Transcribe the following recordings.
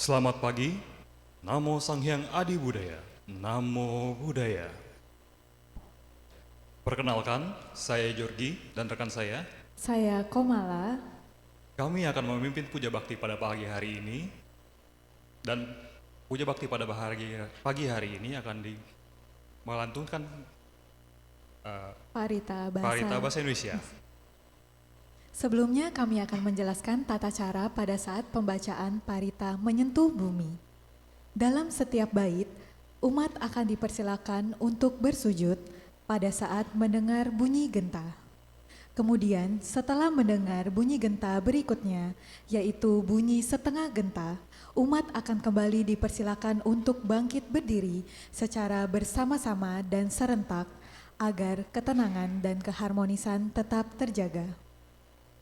Selamat pagi, Namo Sang Hyang Adi Budaya, Namo Buddhaya. Perkenalkan, saya Jorgi dan rekan Saya Komala. kami akan memimpin puja bakti pada pagi hari ini. Dan puja bakti pada pagi hari ini akan melantunkan Parita parita Bahasa. bahasa Indonesia. Sebelumnya kami akan menjelaskan tata cara pada saat pembacaan parita menyentuh bumi. Dalam setiap bait, umat akan dipersilakan untuk bersujud pada saat mendengar bunyi genta. Kemudian setelah mendengar bunyi genta berikutnya, yaitu bunyi setengah genta, umat akan kembali dipersilakan untuk bangkit berdiri secara bersama-sama dan serentak agar ketenangan dan keharmonisan tetap terjaga.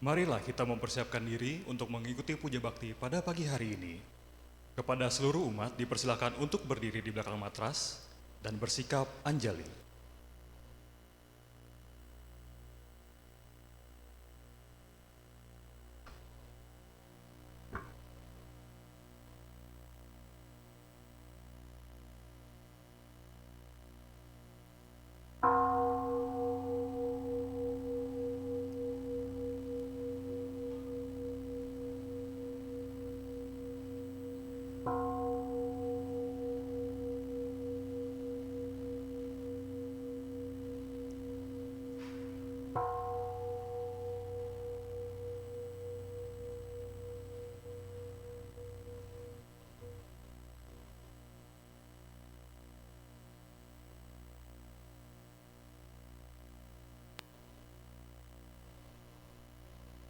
Marilah kita mempersiapkan diri untuk mengikuti puja bakti pada pagi hari ini. Kepada seluruh umat dipersilakan untuk berdiri di belakang matras dan bersikap anjali.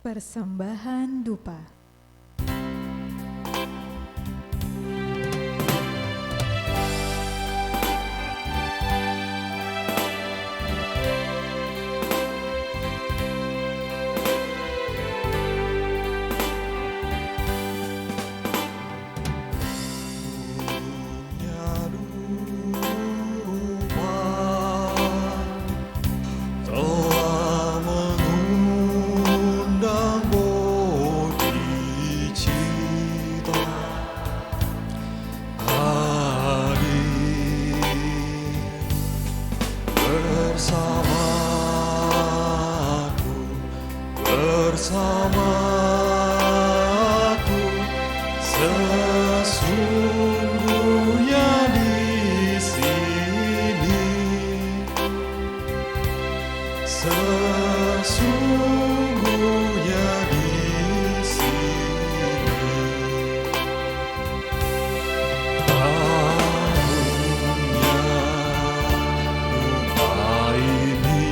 Persembahan dupa. Telah mengundang bodhicitta hadir bersamaku sesungguhnya di sini. Sesungguhnya di sini harumnya dupa ini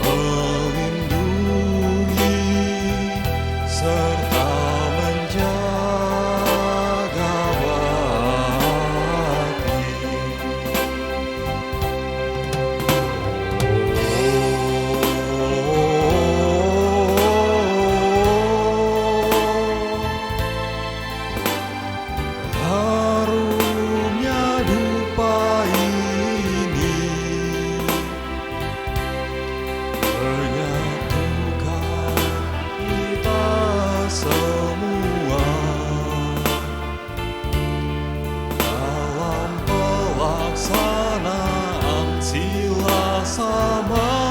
melindungi serta menjaga bakti. Harumnya dupa ini menyatukan kita semua dalam pelaksanaan sila samadhi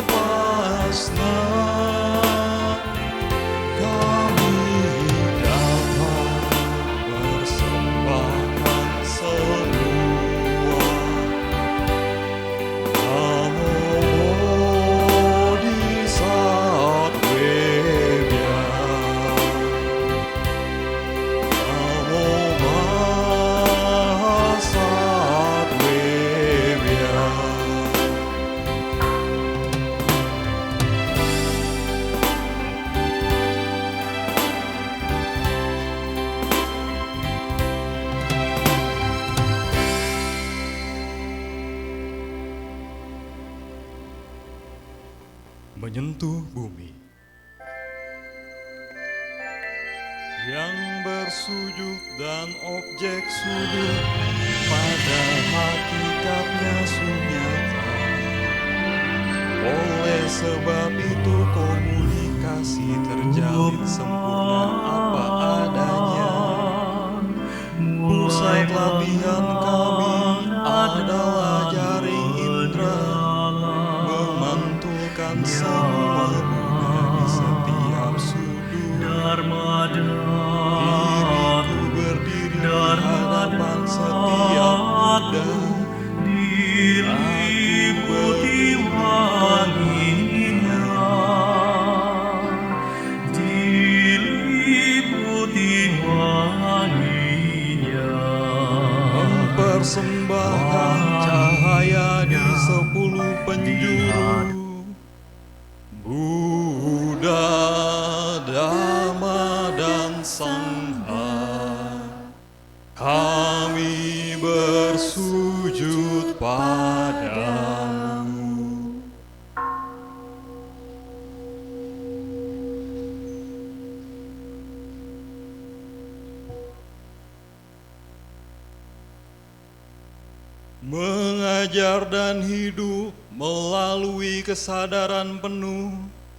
pasna. Kami dapat persembahkan semua Namo Bodhisattvebhya, Namo Mahasattvebhya. Menyentuh bumi. Yang bersujud dan objek sujud pada hakikatnya sunyata. Oleh sebab itu komunikasi kasih terjalin sempurna apa adanya. Pusat latihan kami adalah jaring indera, memantulkan semua bunga di setiap sudut. Diriku berdiri di hadapan setiap kuda. Diliputi wanginya, Mempersembahkan cahaya di 10 penjuru. Buddha, Dhamma, dan Sangha, kami bersujud padamu. Mengajar dan hidup melalui kesadaran penuh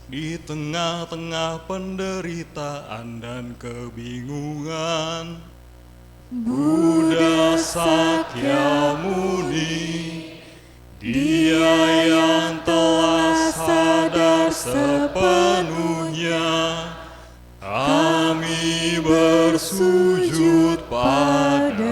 di tengah-tengah penderitaan dan kebingungan. Buddha Sakyamuni, Dia yang telah sadar sepenuhnya, kami bersujud padamu.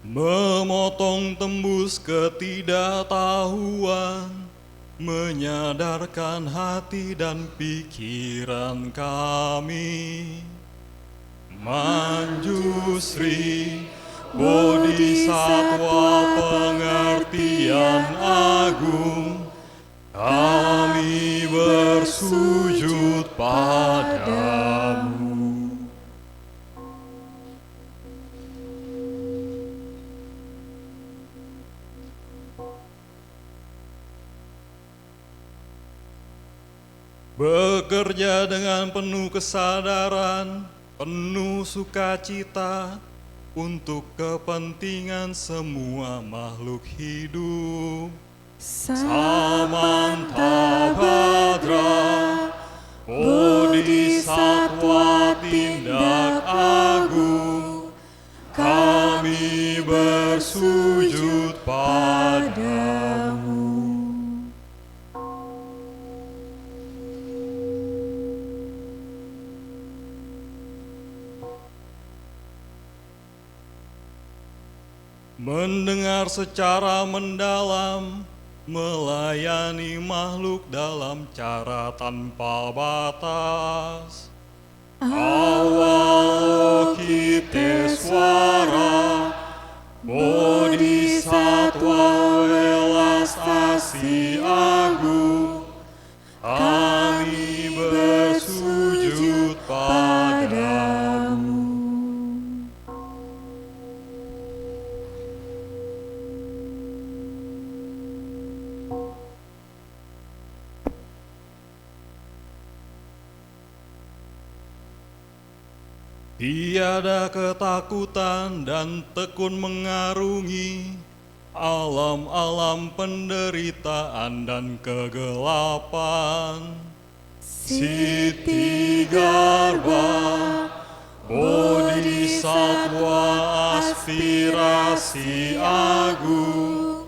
Memotong tembus ketidaktahuan, menyadarkan hati dan pikiran kami. Manjusri, Bodhisattva pengertian agung, kami bersujud padamu. Bekerja dengan penuh kesadaran, penuh sukacita, untuk kepentingan semua makhluk hidup. Samantabhadra, Bodhisattva tindak agung, kami bersujud padamu. Mendengar secara mendalam, melayani makhluk dalam cara tanpa batas. Avalokiteswara, Bodhisattva welas asih agung, kami bersujud padamu. Tiada ketakutan dan tekun mengarungi alam-alam penderitaan dan kegelapan. Siti Garbha, Bodhisattva aspirasi agung,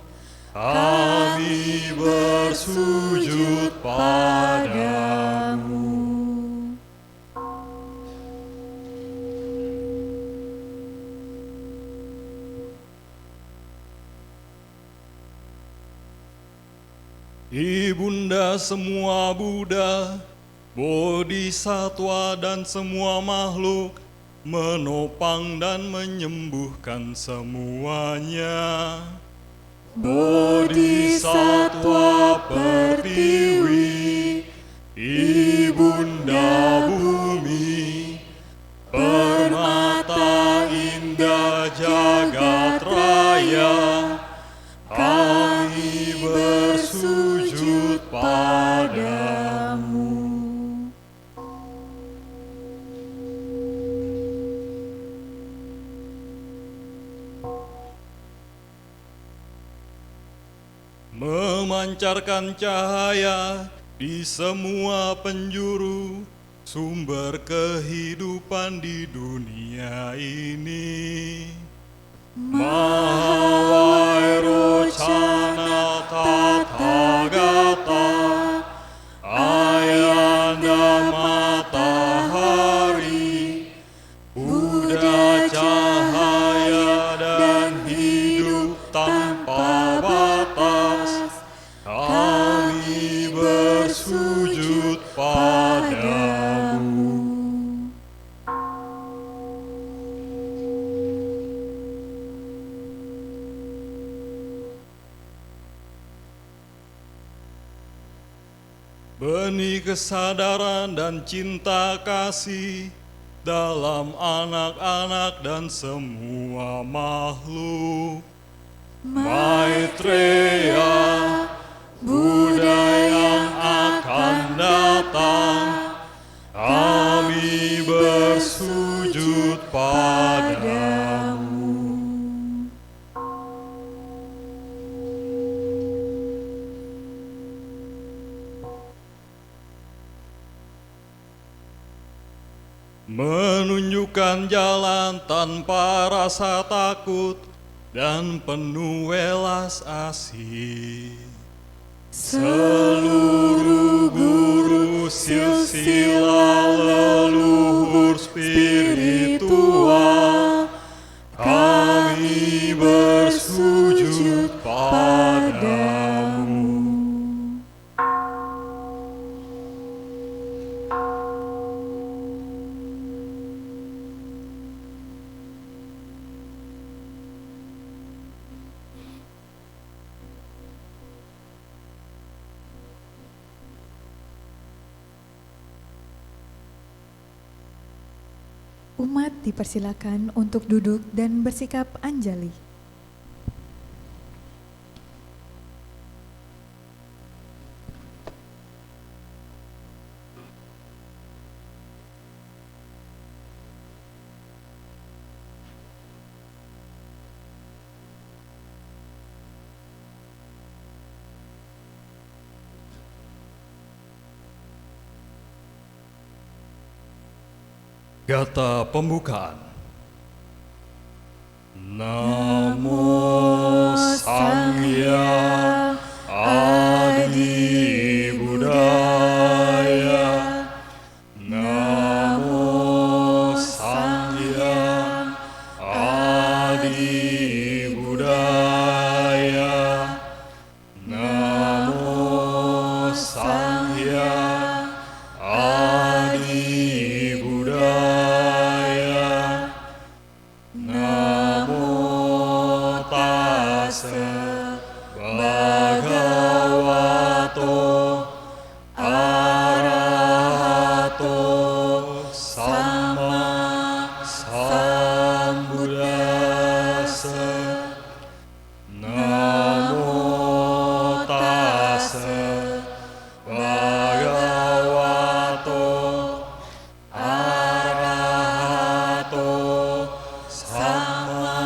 kami bersujud padamu. Ibunda semua Buddha, Bodhisattva dan semua makhluk, menopang dan menyembuhkan semuanya. Bodhisattva Pertiwi, Ibunda Bumi, permata indah jagat raya, kami bersujud padamu. memancarkan cahaya di semua penjuru, sumber kehidupan di dunia ini. Mawai rocana tathagata, ayana matahari, Buddha cahaya dan hidup tanpa batas, kami bersujud padamu. Benih kesadaran dan cinta kasih dalam anak-anak dan semua makhluk. Maitreya, Buddha yang akan datang, kami bersujud padamu. Menunjukkan jalan tanpa rasa takut dan penuh welas asih. Seluruh guru silsilah leluhur spiritual, kami bersujud padamu. Umat dipersilakan untuk duduk dan bersikap anjali. Gata pembukaan. Namo Sanghyang Adi Buddhaya. Namo Sanghyang Adi Buddhaya. Namo Sanghyang Adi Buddhaya. Namo tassa bhagavato arahato sama sambuddhassa. Namo tassa bhagavato arahato sama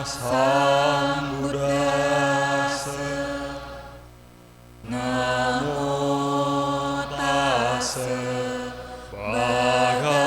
sambuddhassa. Namo tassa bhagavato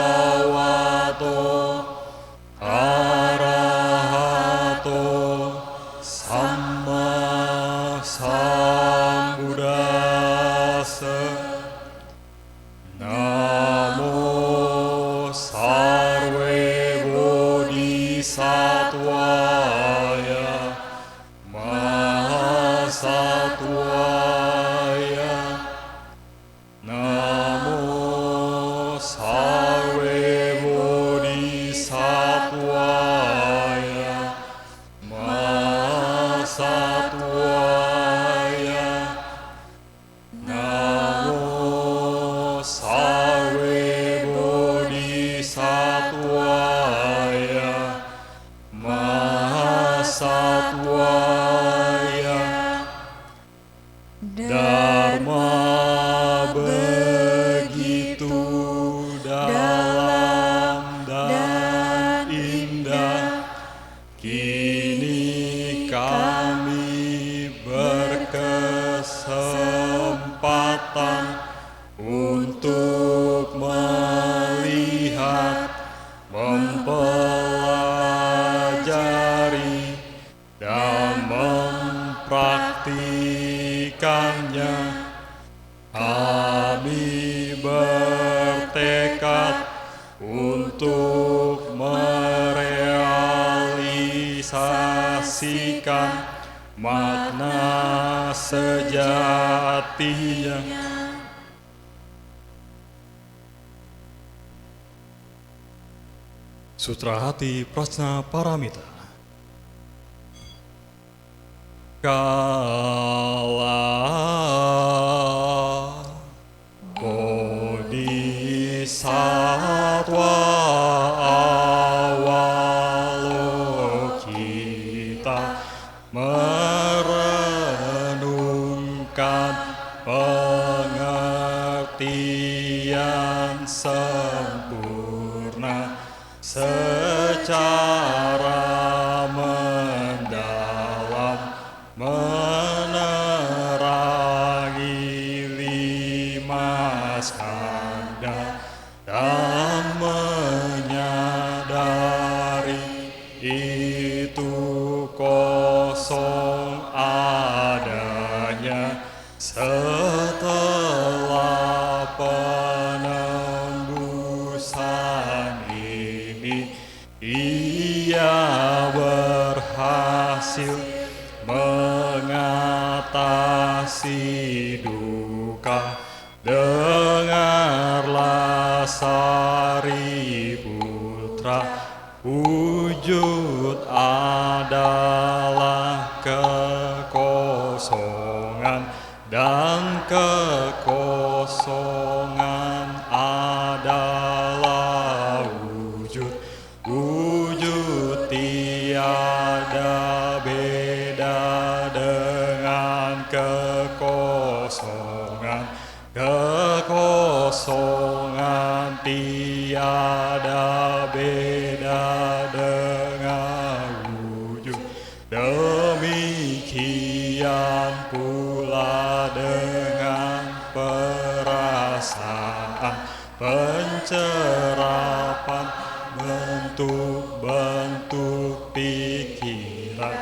saksikan makna sejatinya. Sutra Hati Prajna Paramita. Kala Bodhisatwa Awalokita merenungkan pengertian sempurna secara mendalam, menerangi lima skanda dan menyadari itu kosong adanya setelah penembusan ini. Ia berhasil mengatasi duka. Dengarlah Sariputra, wujud adalah kekosongan dan kekosongan adalah wujud. Wujud tiada beda dengan kekosongan. Kekosongan tiada beda dengan wujud. Demikian pula dengan perasaan, pencerapan, bentuk-bentuk pikiran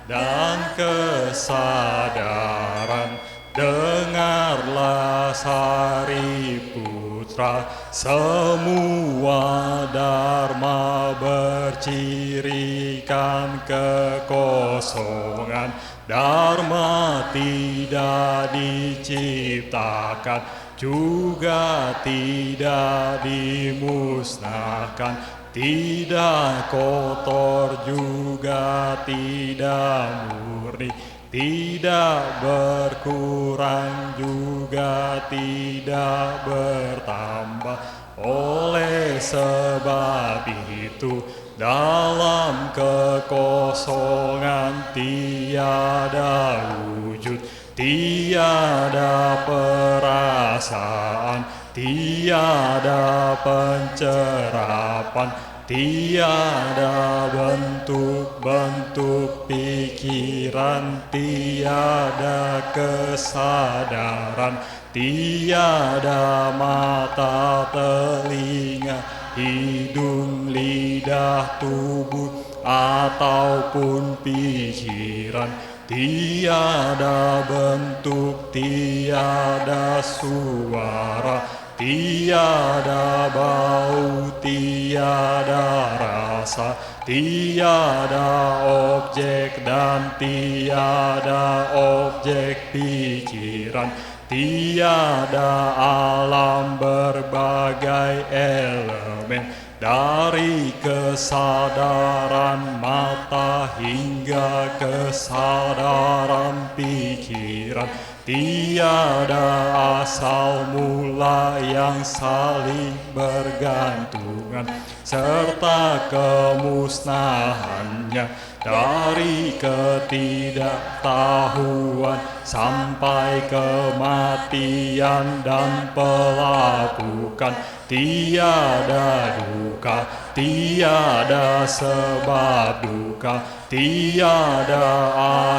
dan kesadaran. Dengarlah Sariputra, semua dharma bercirikan kekosongan. Dharma tidak diciptakan, juga tidak dimusnahkan, tidak kotor juga tidak murni, tidak berkurang juga tidak bertambah. Oleh sebab itu, dalam kekosongan tiada wujud, tiada perasaan, tiada pencerapan, tiada bentuk-bentuk pikiran, tiada kesadaran, tiada mata, telinga, hidung, lidah, tubuh, ataupun pikiran. Tiada bentuk, tiada suara, tiada bau, tiada rasa, tiada objek dan tiada objek pikiran. Tiada alam berbagai elemen, dari kesadaran mata hingga kesadaran pikiran. Tiada asal mula yang saling bergantungan, serta kemusnahannya. Dari ketidaktahuan sampai kematian dan pelapukan. Tiada duka, tiada sebab duka, tiada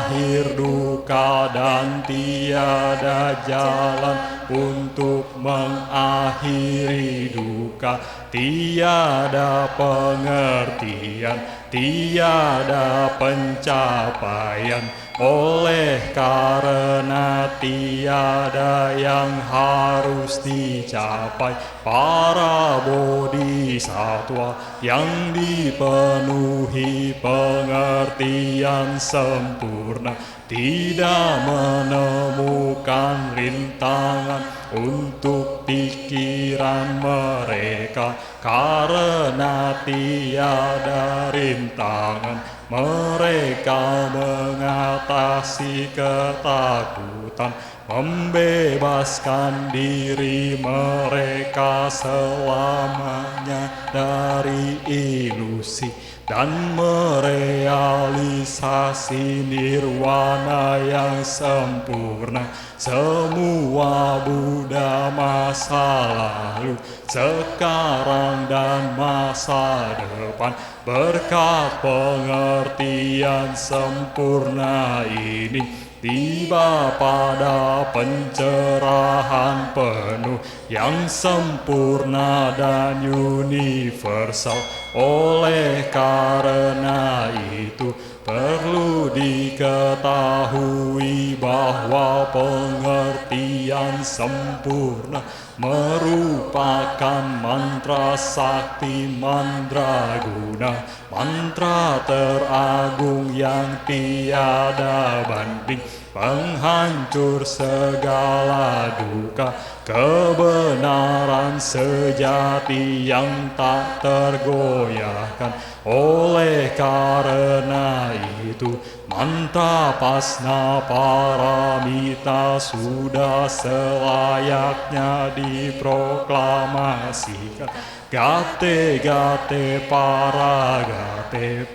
akhir duka, dan tiada jalan untuk mengakhiri duka. Tiada pengertian, tiada pencapaian. Oleh karena tiada yang harus dicapai, para bodhisatwa yang dipenuhi pengertian sempurna, tidak menemukan rintangan untuk pikiran mereka, karena tiada rintangan mereka mengatasi ketakutan, membebaskan diri mereka selamanya dari ilusi, dan merealisasi nirwana yang sempurna. Semua Buddha masa lalu, sekarang dan masa depan, berkat pengertian sempurna ini, tiba pada pencerahan penuh yang sempurna dan universal. Oleh karena itu, perlu diketahui bahwa pengertian sempurna merupakan mantra sakti mandraguna, mantra teragung yang tiada banding, penghancur segala duka, kebenaran sejati yang tak tergoyahkan. Oleh karena itu, mantra pasna paramita sudah selayaknya diproklamasikan. Gate gate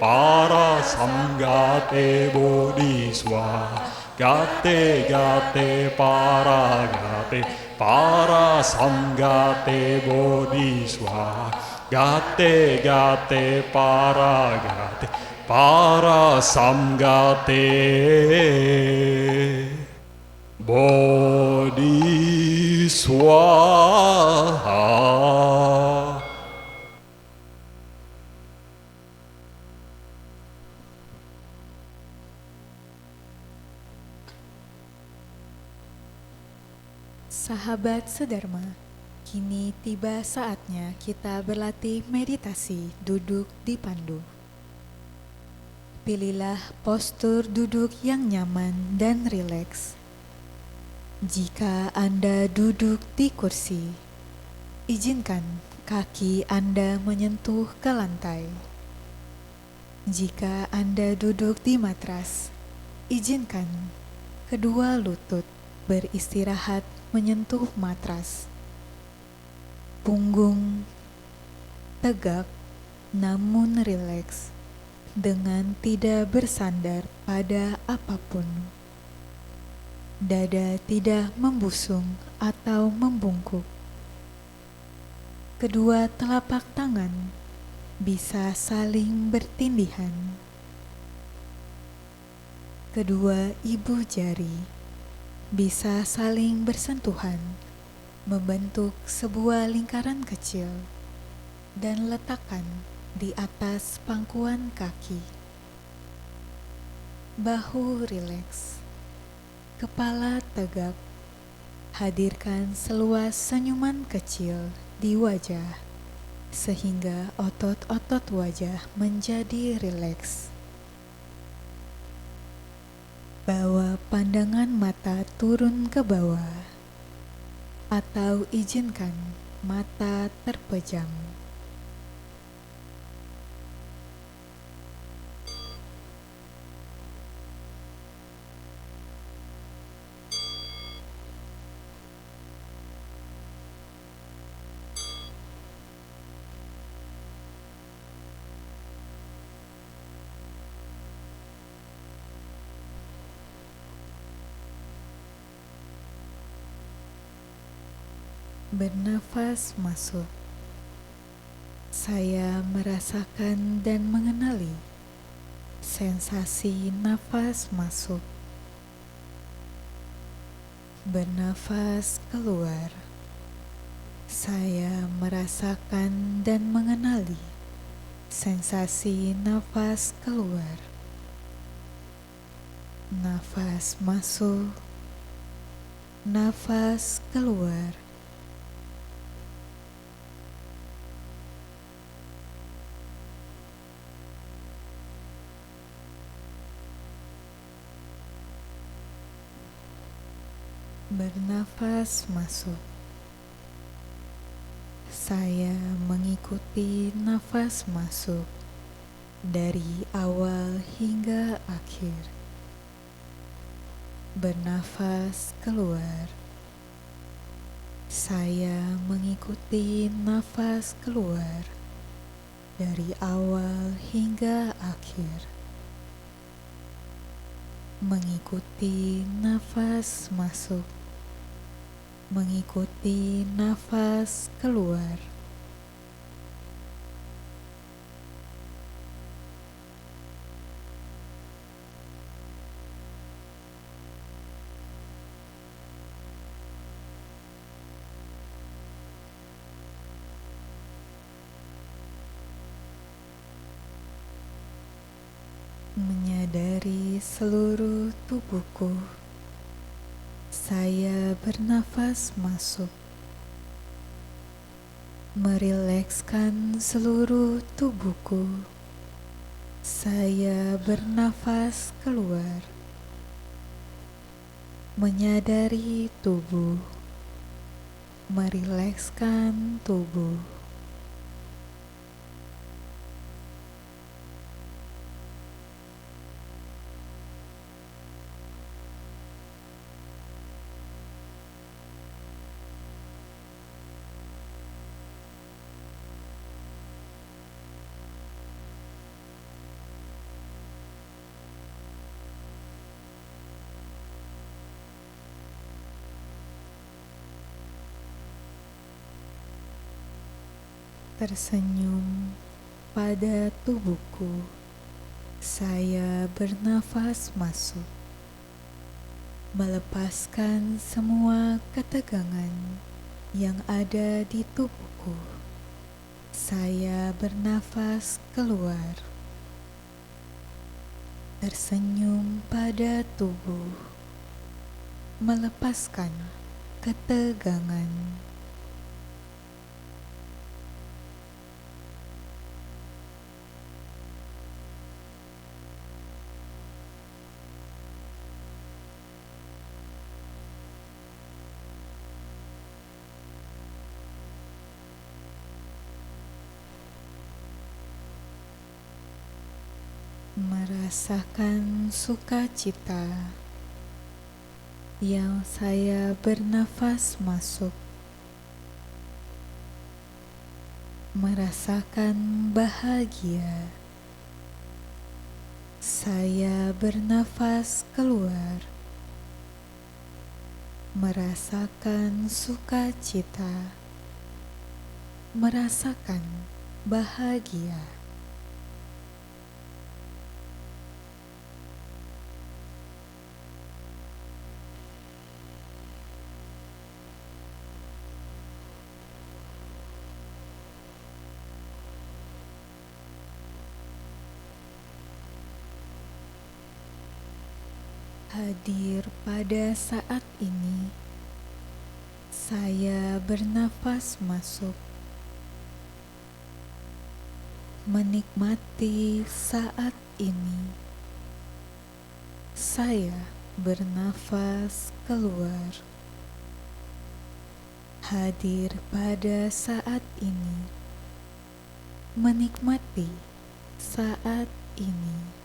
para samgate bodhiswaha. Gate gate para samgate bodhiswaha. Gate gate para samgate bodhiswaha. Sahabat sedharma, kini tiba saatnya kita berlatih meditasi duduk dipandu. Pilihlah postur duduk yang nyaman dan rileks. Jika Anda duduk di kursi, izinkan kaki Anda menyentuh ke lantai. Jika Anda duduk di matras, izinkan kedua lutut beristirahat menyentuh matras. Punggung tegak namun rileks, dengan tidak bersandar pada apapun. Dada tidak membusung atau membungkuk. Kedua telapak tangan bisa saling bertindihan. Kedua ibu jari bisa saling bersentuhan, membentuk sebuah lingkaran kecil, dan letakkan di atas pangkuan kaki. Bahu rileks, kepala tegak. Hadirkan seluas senyuman kecil di wajah, sehingga otot-otot wajah menjadi rileks. Bawa pandangan mata turun ke bawah, atau izinkan mata terpejam. Bernafas masuk. Saya merasakan dan mengenali sensasi nafas masuk. Bernafas keluar. Saya merasakan dan mengenali sensasi nafas keluar. Nafas masuk. Nafas keluar. Bernafas masuk. Saya mengikuti nafas masuk dari awal hingga akhir. Bernafas keluar. Saya mengikuti nafas keluar dari awal hingga akhir. Mengikuti nafas masuk. Mengikuti nafas keluar. Menyadari seluruh tubuhku. Saya bernafas masuk, merilekskan seluruh tubuhku. Saya bernafas keluar, menyadari tubuh, merilekskan tubuh. Tersenyum pada tubuhku. Saya bernafas masuk, melepaskan semua ketegangan yang ada di tubuhku. Saya bernafas keluar, tersenyum pada tubuh, melepaskan ketegangan. Merasakan sukacita yang saya bernafas masuk. Merasakan bahagia. Saya bernafas keluar. Merasakan sukacita. Merasakan bahagia. Hadir pada saat ini, saya bernafas masuk, menikmati saat ini. Saya bernafas keluar, hadir pada saat ini, menikmati saat ini.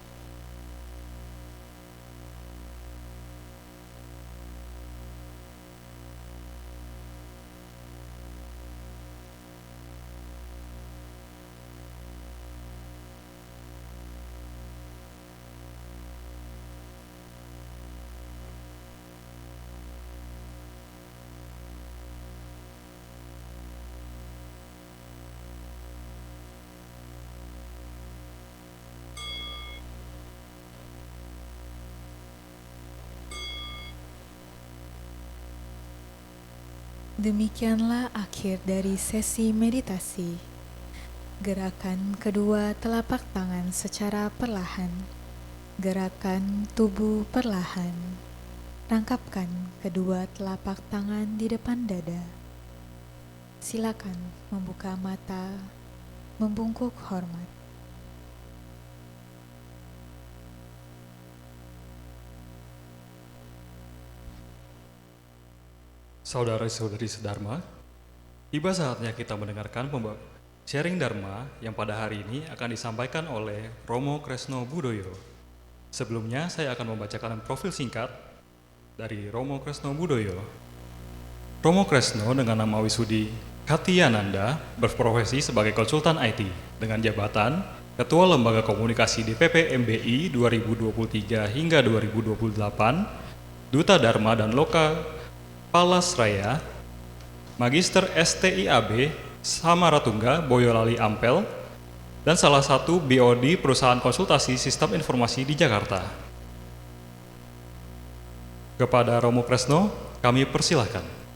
Demikianlah akhir dari sesi meditasi. Gerakan kedua telapak tangan secara perlahan. Gerakan tubuh perlahan. Rangkapkan kedua telapak tangan di depan dada. Silakan membuka mata, membungkuk hormat. Saudara-saudari sedharma, tiba saatnya kita mendengarkan sharing Dharma yang pada hari ini akan disampaikan oleh Romo Kresno Budoyo. Sebelumnya saya akan membacakan profil singkat dari Romo Kresno Budoyo. Romo Kresno dengan nama Wisudi Katiyananda berprofesi sebagai konsultan IT dengan jabatan Ketua Lembaga Komunikasi DPP MBI 2023 hingga 2028, Duta Dharma dan Loka Palasraya, Magister STIAB Samaratungga Boyolali Ampel, dan salah satu BOD perusahaan konsultasi sistem informasi di Jakarta. Kepada Romo Kresno, kami persilahkan.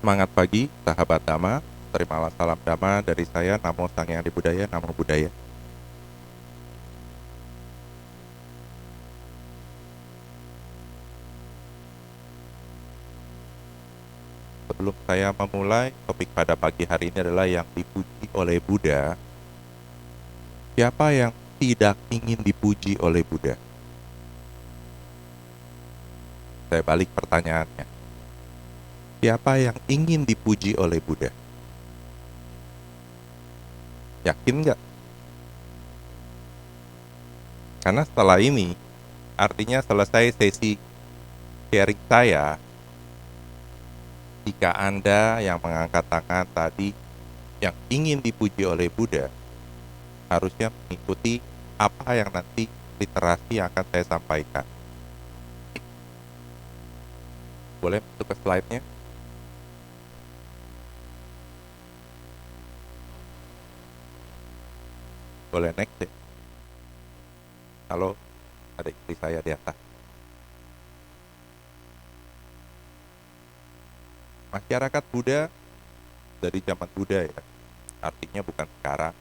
Semangat pagi, sahabat Dhamma. Terimalah salam Dhamma dari saya, Namo Sang Hyang Adi Budaya, Namo Buddhaya. Sebelum saya memulai, topik pada pagi hari ini adalah yang dipuji oleh Buddha. Siapa yang tidak ingin dipuji oleh Buddha? Saya balik pertanyaannya. Siapa yang ingin dipuji oleh Buddha? Yakin nggak? Karena setelah ini, artinya selesai sesi sharing saya, jika Anda yang mengangkat tangan tadi yang ingin dipuji oleh Buddha, harusnya mengikuti apa yang nanti literasi yang akan saya sampaikan. Boleh masuk ke slide-nya? Boleh next ya? Halo, ada istri saya di atas. Masyarakat Buddha dari zaman Buddha ya, artinya bukan sekarang,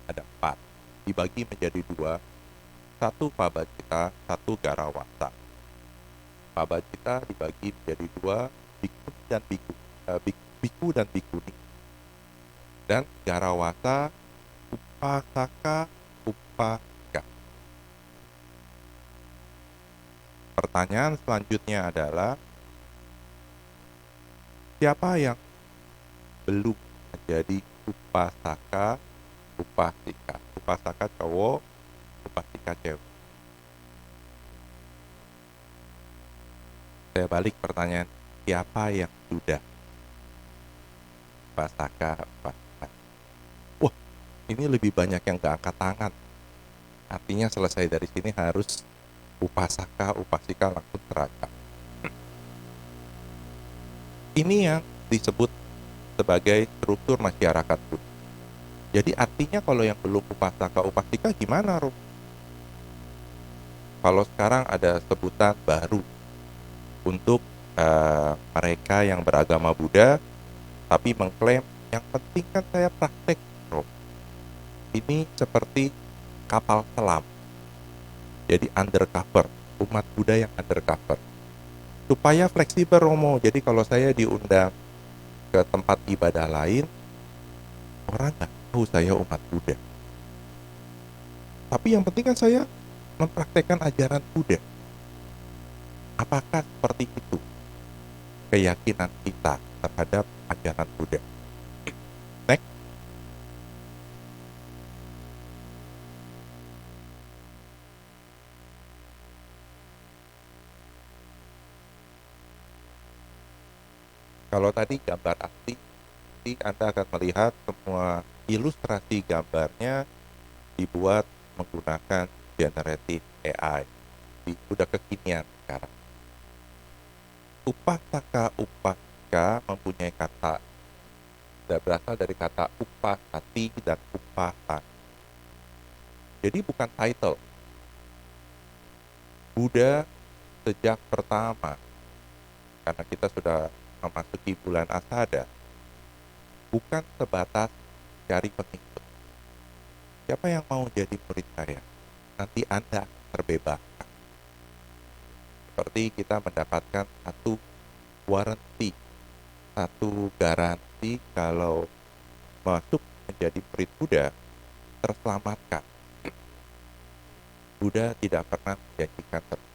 ada 4, dibagi menjadi 2, 1 Pabajita, 1 Garawasa. Pabajita dibagi menjadi 2, biku dan bikuni, dan Garawasa upasaka upasika. Pertanyaan selanjutnya adalah, siapa yang belum menjadi upasaka upasika? Upasaka cowok, upasika cewek. Saya balik pertanyaan, siapa yang sudah upasaka upasika? Wah, ini lebih banyak yang gak angkat tangan. Artinya selesai dari sini harus upasaka upasika langsung terangkat. Ini yang disebut sebagai struktur masyarakat Buddha. Jadi artinya kalau yang belum upasaka upasika gimana, Rom? Kalau sekarang ada sebutan baru untuk mereka yang beragama Buddha tapi mengklaim yang penting kan saya praktek, Rom. Ini seperti kapal selam. Jadi undercover, umat Buddha yang undercover. Supaya fleksibel, Romo. Jadi kalau saya diundang ke tempat ibadah lain, orang nggak tahu saya umat Buddha. Tapi yang penting kan saya mempraktekkan ajaran Buddha. Apakah seperti itu keyakinan kita terhadap ajaran Buddha? Next. Kalau tadi gambar asli, nanti Anda akan melihat semua ilustrasi gambarnya dibuat menggunakan generative AI. Sudah kekinian sekarang. Upasaka upasika mempunyai kata, sudah berasal dari kata upasati dan upasan. Jadi bukan title. Buddha sejak pertama karena kita sudah memasuki bulan Asada, bukan sebatas cari pengikut. Siapa yang mau jadi murid saya? Nanti Anda akan terbebaskan. Seperti kita mendapatkan satu warranty, satu garansi kalau masuk menjadi murid Buddha, terselamatkan. Buddha tidak pernah menjanjikan seperti itu.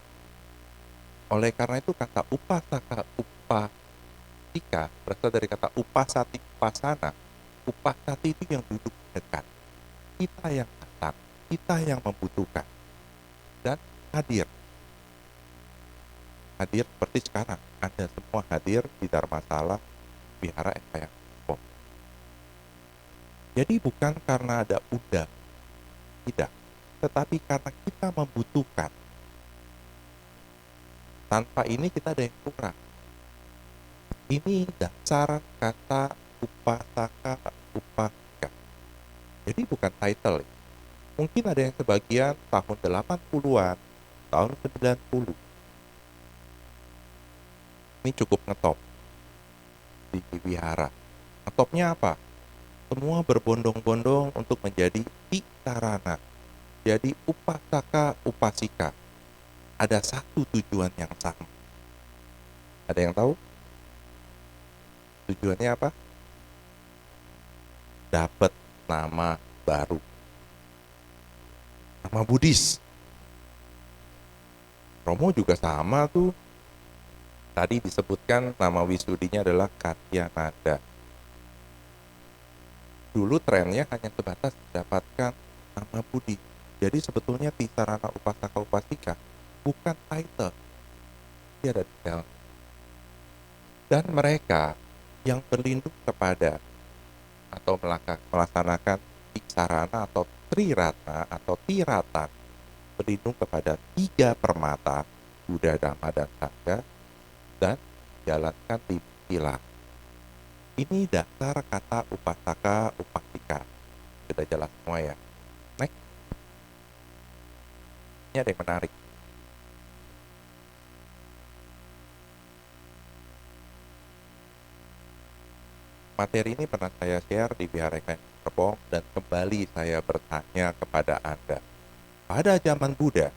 Oleh karena itu kata upasaka, upasika berasal dari kata upasati, upasana. Upasati itu yang duduk dekat. Kita yang datang, kita yang membutuhkan. Dan hadir. Hadir seperti sekarang. Anda semua hadir di Dharmasala Wihara Ekayang. Jadi bukan karena ada undang, tidak. Tetapi karena kita membutuhkan. Tanpa ini kita ada yang kurang. Ini dasar kata upasaka, upasika. Jadi bukan title. Mungkin ada yang sebagian tahun 80-an, tahun 90. Ini cukup ngetop di wihara. Ngetopnya apa? Semua berbondong-bondong untuk menjadi tikarana. Jadi upasaka, upasika. Ada satu tujuan yang sama. Ada yang tahu? Tujuannya apa? Dapat nama baru. Nama Buddhis. Romo juga sama tuh. Tadi disebutkan nama wisudinya adalah Katyanada. Dulu trennya hanya sebatas mendapatkan nama Budi. Jadi sebetulnya Tisarana Upasaka Upasika bukan title. Dia ada di dalam. Dan mereka yang berlindung kepada atau melaksanakan Tisarana atau Trirata atau Tirata, berlindung kepada 3 permata, Buddha, Dhamma, dan Sangha, dan jalankan 5 pilar. Ini dasar kata upasaka, upasika. Sudah jelas semua ya. Next. Ini ada yang menarik. Materi ini pernah saya share di Wihara Ekayang Serpong dan kembali saya bertanya kepada Anda. Pada zaman Buddha,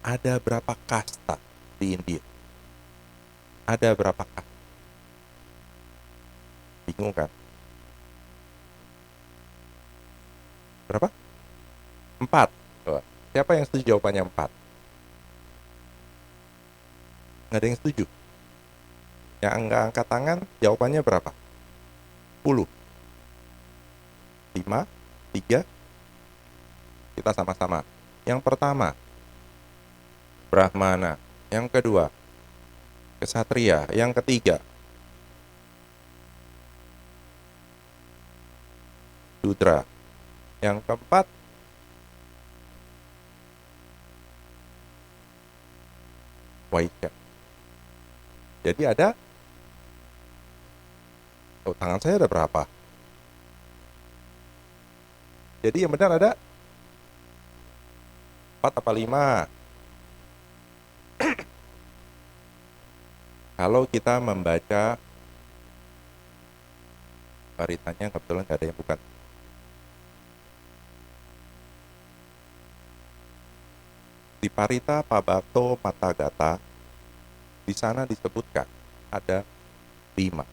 ada berapa kasta di India? Ada berapa kasta? Bingung kan? Berapa? 4. Siapa yang setuju jawabannya 4? Nggak ada yang setuju. Yang nggak angkat tangan, jawabannya berapa? 10. 5, 3. Kita sama-sama. Yang pertama, Brahmana. Yang kedua, Ksatria. Yang ketiga, Sudra. Yang keempat, Waisya. Jadi ada, tangan saya ada berapa? Jadi yang benar ada 4 apa 5? Kalau kita membaca beritanya, kebetulan nggak ada yang bukan. Di Parita Pabato Matagata, di sana disebutkan ada 5.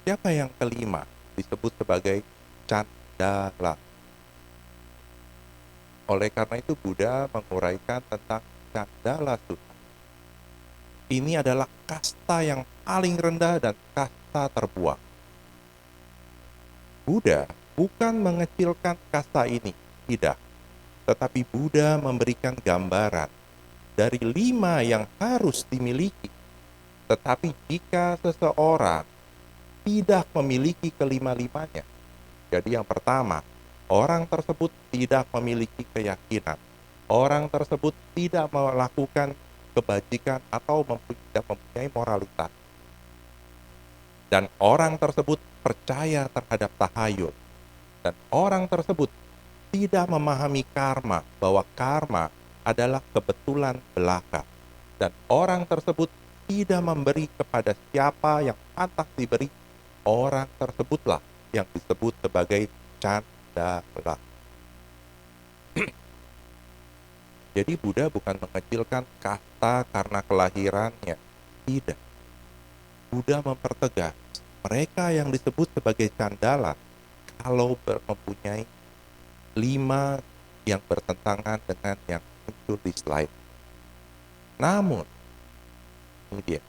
Siapa yang kelima disebut sebagai Candala? Oleh karena itu Buddha menguraikan tentang Candala Sutta. Ini adalah kasta yang paling rendah dan kasta terbuang. Buddha bukan mengecilkan kasta ini, tidak. Tetapi Buddha memberikan gambaran dari 5 yang harus dimiliki. Tetapi jika seseorang tidak memiliki kelima-limanya, jadi yang pertama, orang tersebut tidak memiliki keyakinan. Orang tersebut tidak melakukan kebajikan atau tidak mempunyai moralitas. Dan orang tersebut percaya terhadap tahayul. Dan orang tersebut tidak memahami karma, bahwa karma adalah kebetulan belaka. dan orang tersebut tidak memberi kepada siapa yang pantas diberi, orang tersebutlah yang disebut sebagai candala. Jadi Buddha bukan mengecilkan kasta karena kelahirannya. Tidak. Buddha mempertegas mereka yang disebut sebagai candala kalau mempunyai 5 yang bertentangan dengan yang muncul di slide. Namun, ini dia.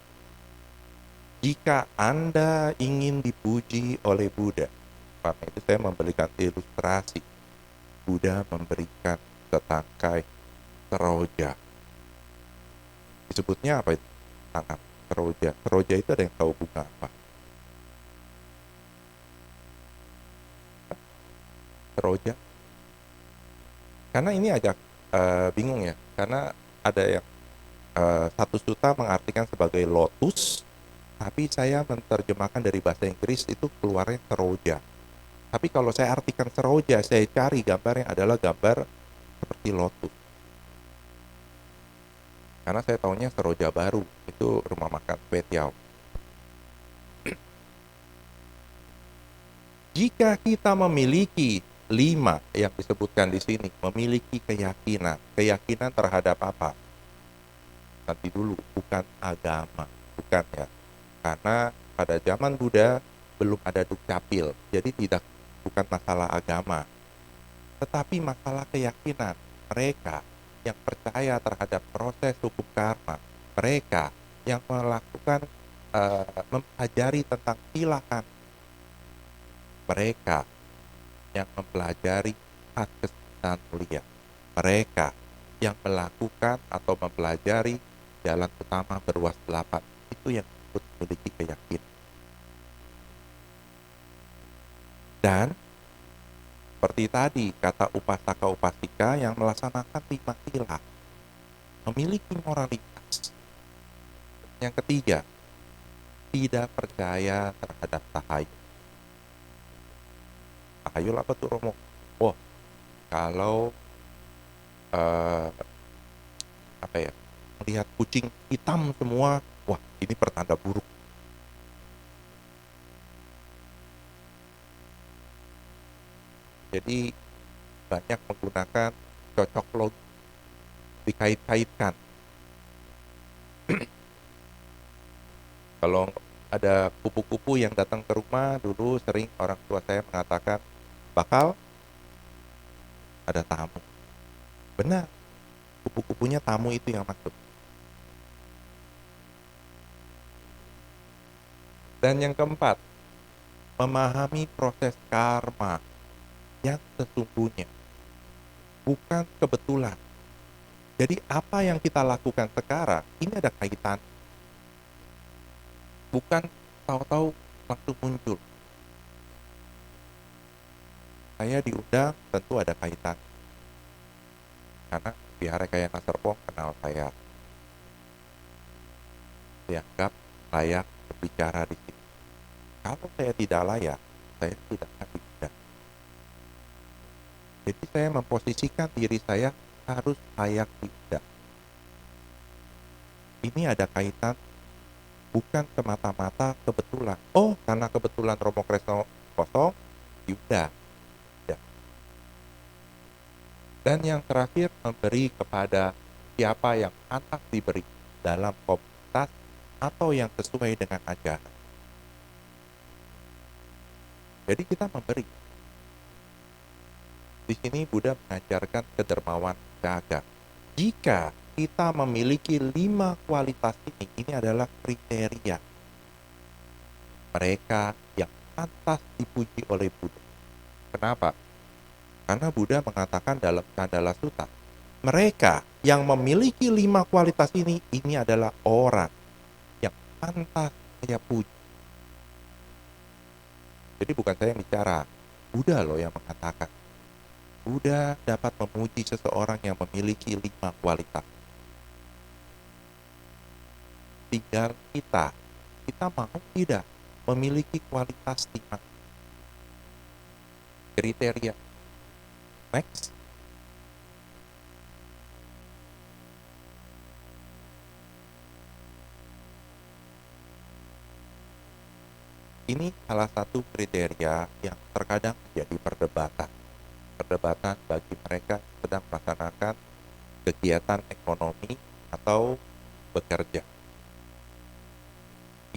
Jika Anda ingin dipuji oleh Buddha, karena itu saya memberikan ilustrasi. Buddha memberikan setangkai seroja. Disebutnya apa itu? Tangan seroja. Seroja itu ada yang tahu bunga apa? Seroja. Karena ini agak bingung ya. Karena ada yang satu sutta mengartikan sebagai lotus, tapi saya menerjemahkan dari bahasa Inggris itu keluarnya seroja. Tapi kalau saya artikan seroja, saya cari gambarnya adalah gambar seperti lotus. Karena saya tahunya seroja baru, itu rumah makan Kwetiao. Jika kita memiliki 5 yang disebutkan di sini, memiliki keyakinan terhadap apa? Nanti dulu, bukan agama, bukan ya. Karena pada zaman Buddha belum ada dukcapil, jadi bukan masalah agama, tetapi masalah keyakinan. Mereka yang percaya terhadap proses hukum karma, mereka yang melakukan mempelajari tentang silakan, mereka yang mempelajari hak kesucian mulia, mereka yang melakukan atau mempelajari jalan utama berwas 8, itu yang disebut memiliki keyakinan. Dan seperti tadi kata upasaka upasika yang melaksanakan 5 sila, memiliki moralitas. Yang ketiga, tidak percaya terhadap tahayul. Tahayul apa tuh Romo? Wah, kalau melihat kucing hitam semua, wah ini pertanda buruk. Jadi banyak menggunakan cocok logi, dikait-kaitkan. Kalau ada kupu-kupu yang datang ke rumah, dulu sering orang tua saya mengatakan bakal ada tamu. Benar, kupu-kupunya tamu itu yang masuk. Dan yang keempat, memahami proses karma yang sesungguhnya, bukan kebetulan. Jadi apa yang kita lakukan sekarang, ini ada kaitan. Bukan tahu-tahu langsung muncul. Saya diundang, tentu ada kaitan. Karena Vihara Kayana Serpong kenal saya. Dianggap layak berbicara di sini. Kalau saya tidak layak, saya tidak akan diundang. Jadi saya memposisikan diri saya harus layak diundang. Ini ada kaitan, bukan semata-mata kebetulan. Oh, karena kebetulan Romo Kresno kosong, diundang. Ya. Dan yang terakhir, memberi kepada siapa yang pantas diberi dalam komunitas atau yang sesuai dengan ajaran. Jadi kita memberi. Di sini Buddha mengajarkan kedermawan jaga. Jika kita memiliki 5 kualitas ini adalah kriteria mereka yang pantas dipuji oleh Buddha. Kenapa? Karena Buddha mengatakan dalam Candala Sutta, mereka yang memiliki 5 kualitas ini adalah orang yang pantas saya puji. Jadi bukan saya yang bicara, Buddha loh yang mengatakan. Buddha dapat memuji seseorang yang memiliki 5 kualitas. Tinggal kita mau tidak memiliki kualitas 5 kriteria. Next. Ini salah satu kriteria yang terkadang menjadi perdebatan. Perdebatan bagi mereka yang sedang melaksanakan kegiatan ekonomi atau bekerja.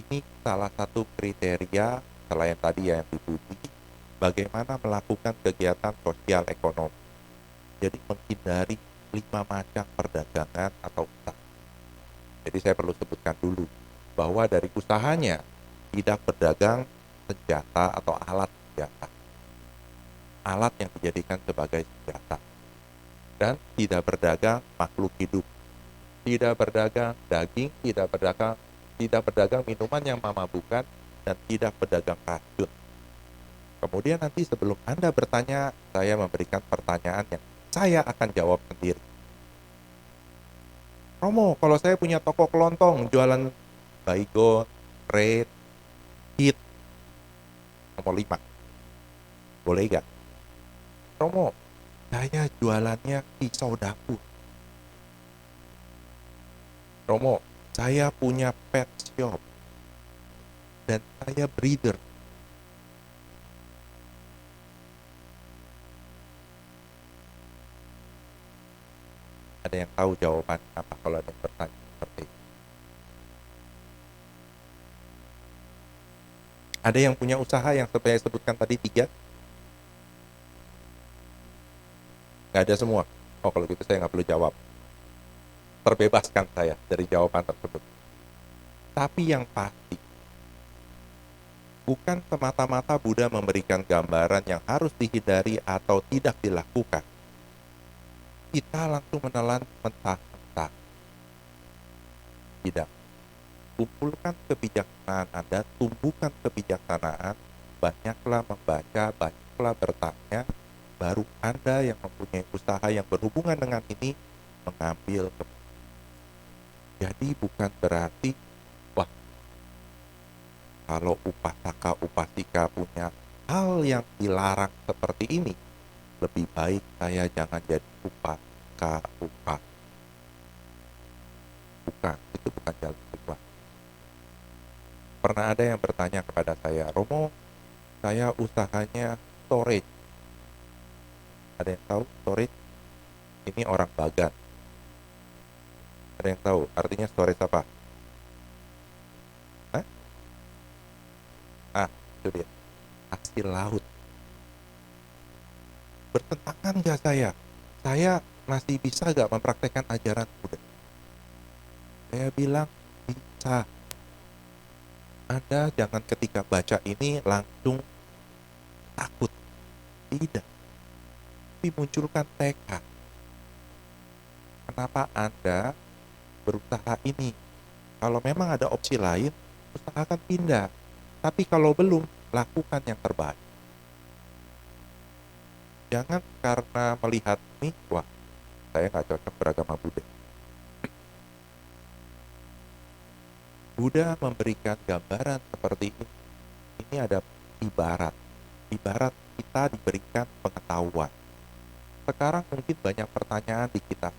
Ini salah satu kriteria selain tadi yang dipuji, bagaimana melakukan kegiatan sosial ekonomi. Jadi menghindari 5 macam perdagangan atau usaha. Jadi saya perlu sebutkan dulu bahwa dari usahanya tidak berdagang senjata atau alat senjata. Alat yang dijadikan sebagai senjata. Dan tidak berdagang makhluk hidup. Tidak berdagang daging, tidak berdagang minuman yang memabukkan, dan tidak berdagang racun. Kemudian nanti sebelum Anda bertanya, saya memberikan pertanyaan yang saya akan jawab sendiri. Romo, kalau saya punya toko kelontong, jualan baygon, red, hit, nomor 5. Boleh gak? Romo, saya jualannya pisau dapur. Romo, saya punya pet shop. Dan saya breeder. Ada yang tahu jawaban apa kalau ada yang bertanya seperti itu? Ada yang punya usaha yang saya sebutkan tadi 3? Nggak ada semua. Oh, kalau gitu saya nggak perlu jawab. Terbebaskan saya dari jawaban tersebut. Tapi yang pasti, bukan semata-mata Buddha memberikan gambaran yang harus dihindari atau tidak dilakukan. Kita langsung menelan mentah-mentah. Tidak. Kumpulkan kebijaksanaan Anda, tumbuhkan kebijaksanaan, banyaklah membaca, banyaklah bertanya, baru Anda yang mempunyai usaha yang berhubungan dengan ini mengambil keputusan. Jadi bukan berarti, wah, kalau upasaka upasika punya hal yang dilarang seperti ini, lebih baik saya jangan jadi upasaka upas. Bukan, itu bukan jalan keluar. Pernah ada yang bertanya kepada saya, Romo, saya usahanya storage. Ada yang tahu storage? Ini orang Bagan. Ada yang tahu artinya storage apa? Hah? Itu dia. Hasil laut. Bertentangan nggak saya? Saya masih bisa nggak mempraktekkan ajaran Buddha? Saya bilang bisa. Anda jangan ketika baca ini langsung takut. Tidak. Tapi munculkan tekad. Kenapa Anda berusaha ini? Kalau memang ada opsi lain, usahakan pindah. Tapi kalau belum, lakukan yang terbaik. Jangan karena melihat ini, wah, saya nggak cocok beragama Buddha. Buddha memberikan gambaran seperti ini. Ini ada ibarat. Ibarat kita diberikan pengetahuan. Sekarang mungkin banyak pertanyaan di kita.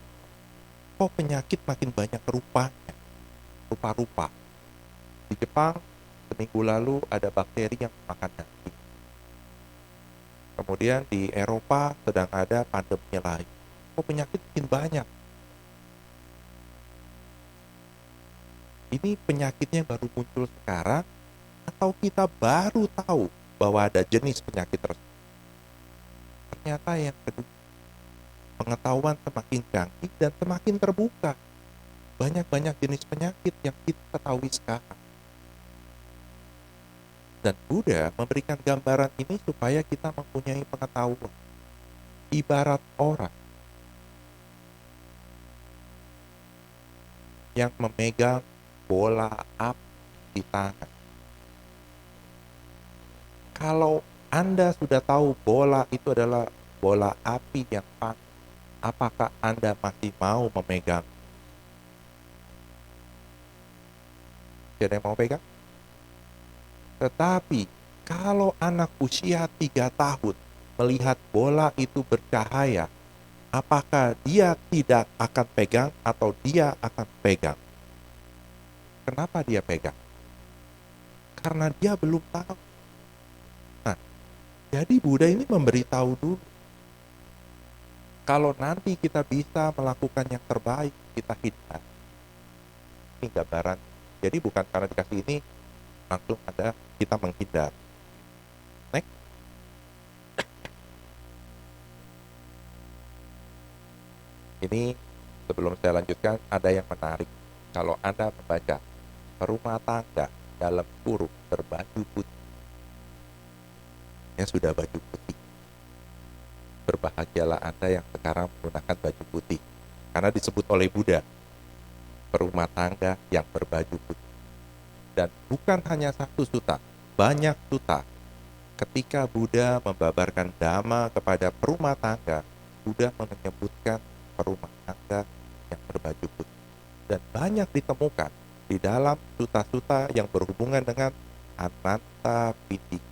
Kok penyakit makin banyak rupanya? Rupa-rupa. Di Jepang, seminggu lalu ada bakteri yang makan daging. Kemudian di Eropa sedang ada pandemi lain. Kok penyakit makin banyak? Ini penyakitnya baru muncul sekarang atau kita baru tahu bahwa ada jenis penyakit tersebut? Ternyata yang kedua, pengetahuan semakin canggih dan semakin terbuka. Banyak-banyak jenis penyakit yang kita ketahui sekarang. Dan Buddha memberikan gambaran ini supaya kita mempunyai pengetahuan. Ibarat orang yang memegang bola api di tangan. Kalau Anda sudah tahu bola itu adalah bola api yang panas, apakah Anda masih mau memegang? Tidak ada yang mau pegang? Tetapi kalau anak usia 3 tahun melihat bola itu bercahaya, apakah dia tidak akan pegang atau dia akan pegang? Kenapa dia pegang? karena dia belum tahu. Nah, jadi Buddha ini memberitahu dulu, kalau nanti kita bisa melakukan yang terbaik, kita hindar. Ini gambaran. Jadi bukan karena dikasih ini langsung ada kita menghindar. Next. Ini sebelum saya lanjutkan, ada yang menarik. Kalau Anda membaca perumah tangga dalam kurung berbaju putih, ya sudah baju putih. Berbahagialah Anda yang sekarang menggunakan baju putih, karena disebut oleh Buddha perumah tangga yang berbaju putih. Dan bukan hanya satu sutta, banyak sutta. Ketika Buddha membabarkan dhamma kepada perumah tangga, Buddha menyebutkan perumah tangga yang berbaju putih. Dan banyak ditemukan di dalam sutta-sutta yang berhubungan dengan Ananta Pitika.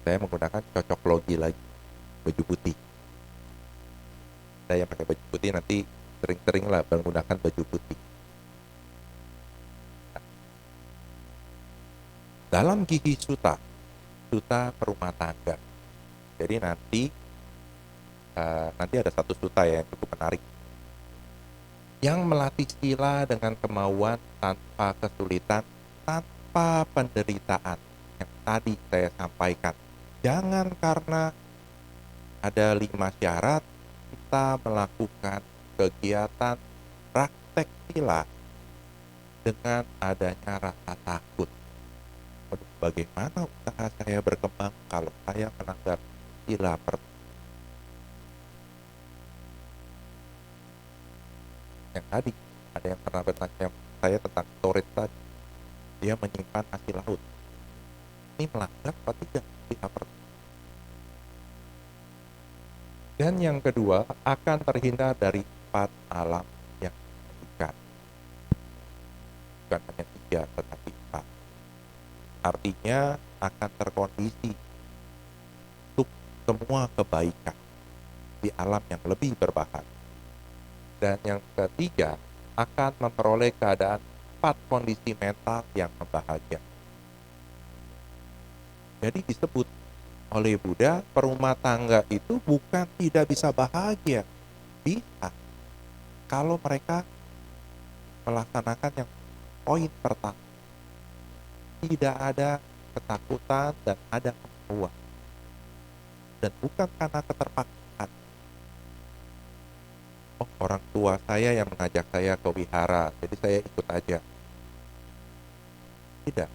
Saya menggunakan cocok logi lagi, baju putih. Saya yang pakai baju putih nanti sering-sering lah menggunakan baju putih. Dalam Gigi Sutta, sutta perumah tangga. Jadi nanti ada satu sutta yang cukup menarik, yang melatih sila dengan kemauan tanpa kesulitan, tanpa penderitaan. Yang tadi saya sampaikan, jangan karena ada 5 syarat kita melakukan kegiatan praktek sila dengan adanya rasa takut. Bagaimana usaha saya berkembang kalau saya melanggar sila pertama? Yang tadi ada yang pernah bertanya saya tentang storage tadi, dia menyimpan hasil laut. Ini melanggar apa tidak sila pertama? Dan yang kedua, akan terhindar dari 4 alam yang menyedihkan. Bukan hanya 3, tetapi 4. Artinya akan terkondisi untuk semua kebaikan di alam yang lebih berbahaya. Dan yang ketiga, akan memperoleh keadaan 4 kondisi mental yang membahagiakan. Jadi disebut oleh Buddha, perumah tangga itu bukan tidak bisa bahagia. Bisa. Kalau mereka melaksanakan yang poin pertama. Tidak ada ketakutan dan ada kemauan. Dan bukan karena keterpaksaan. Oh, orang tua saya yang mengajak saya ke wihara, jadi saya ikut aja. Tidak.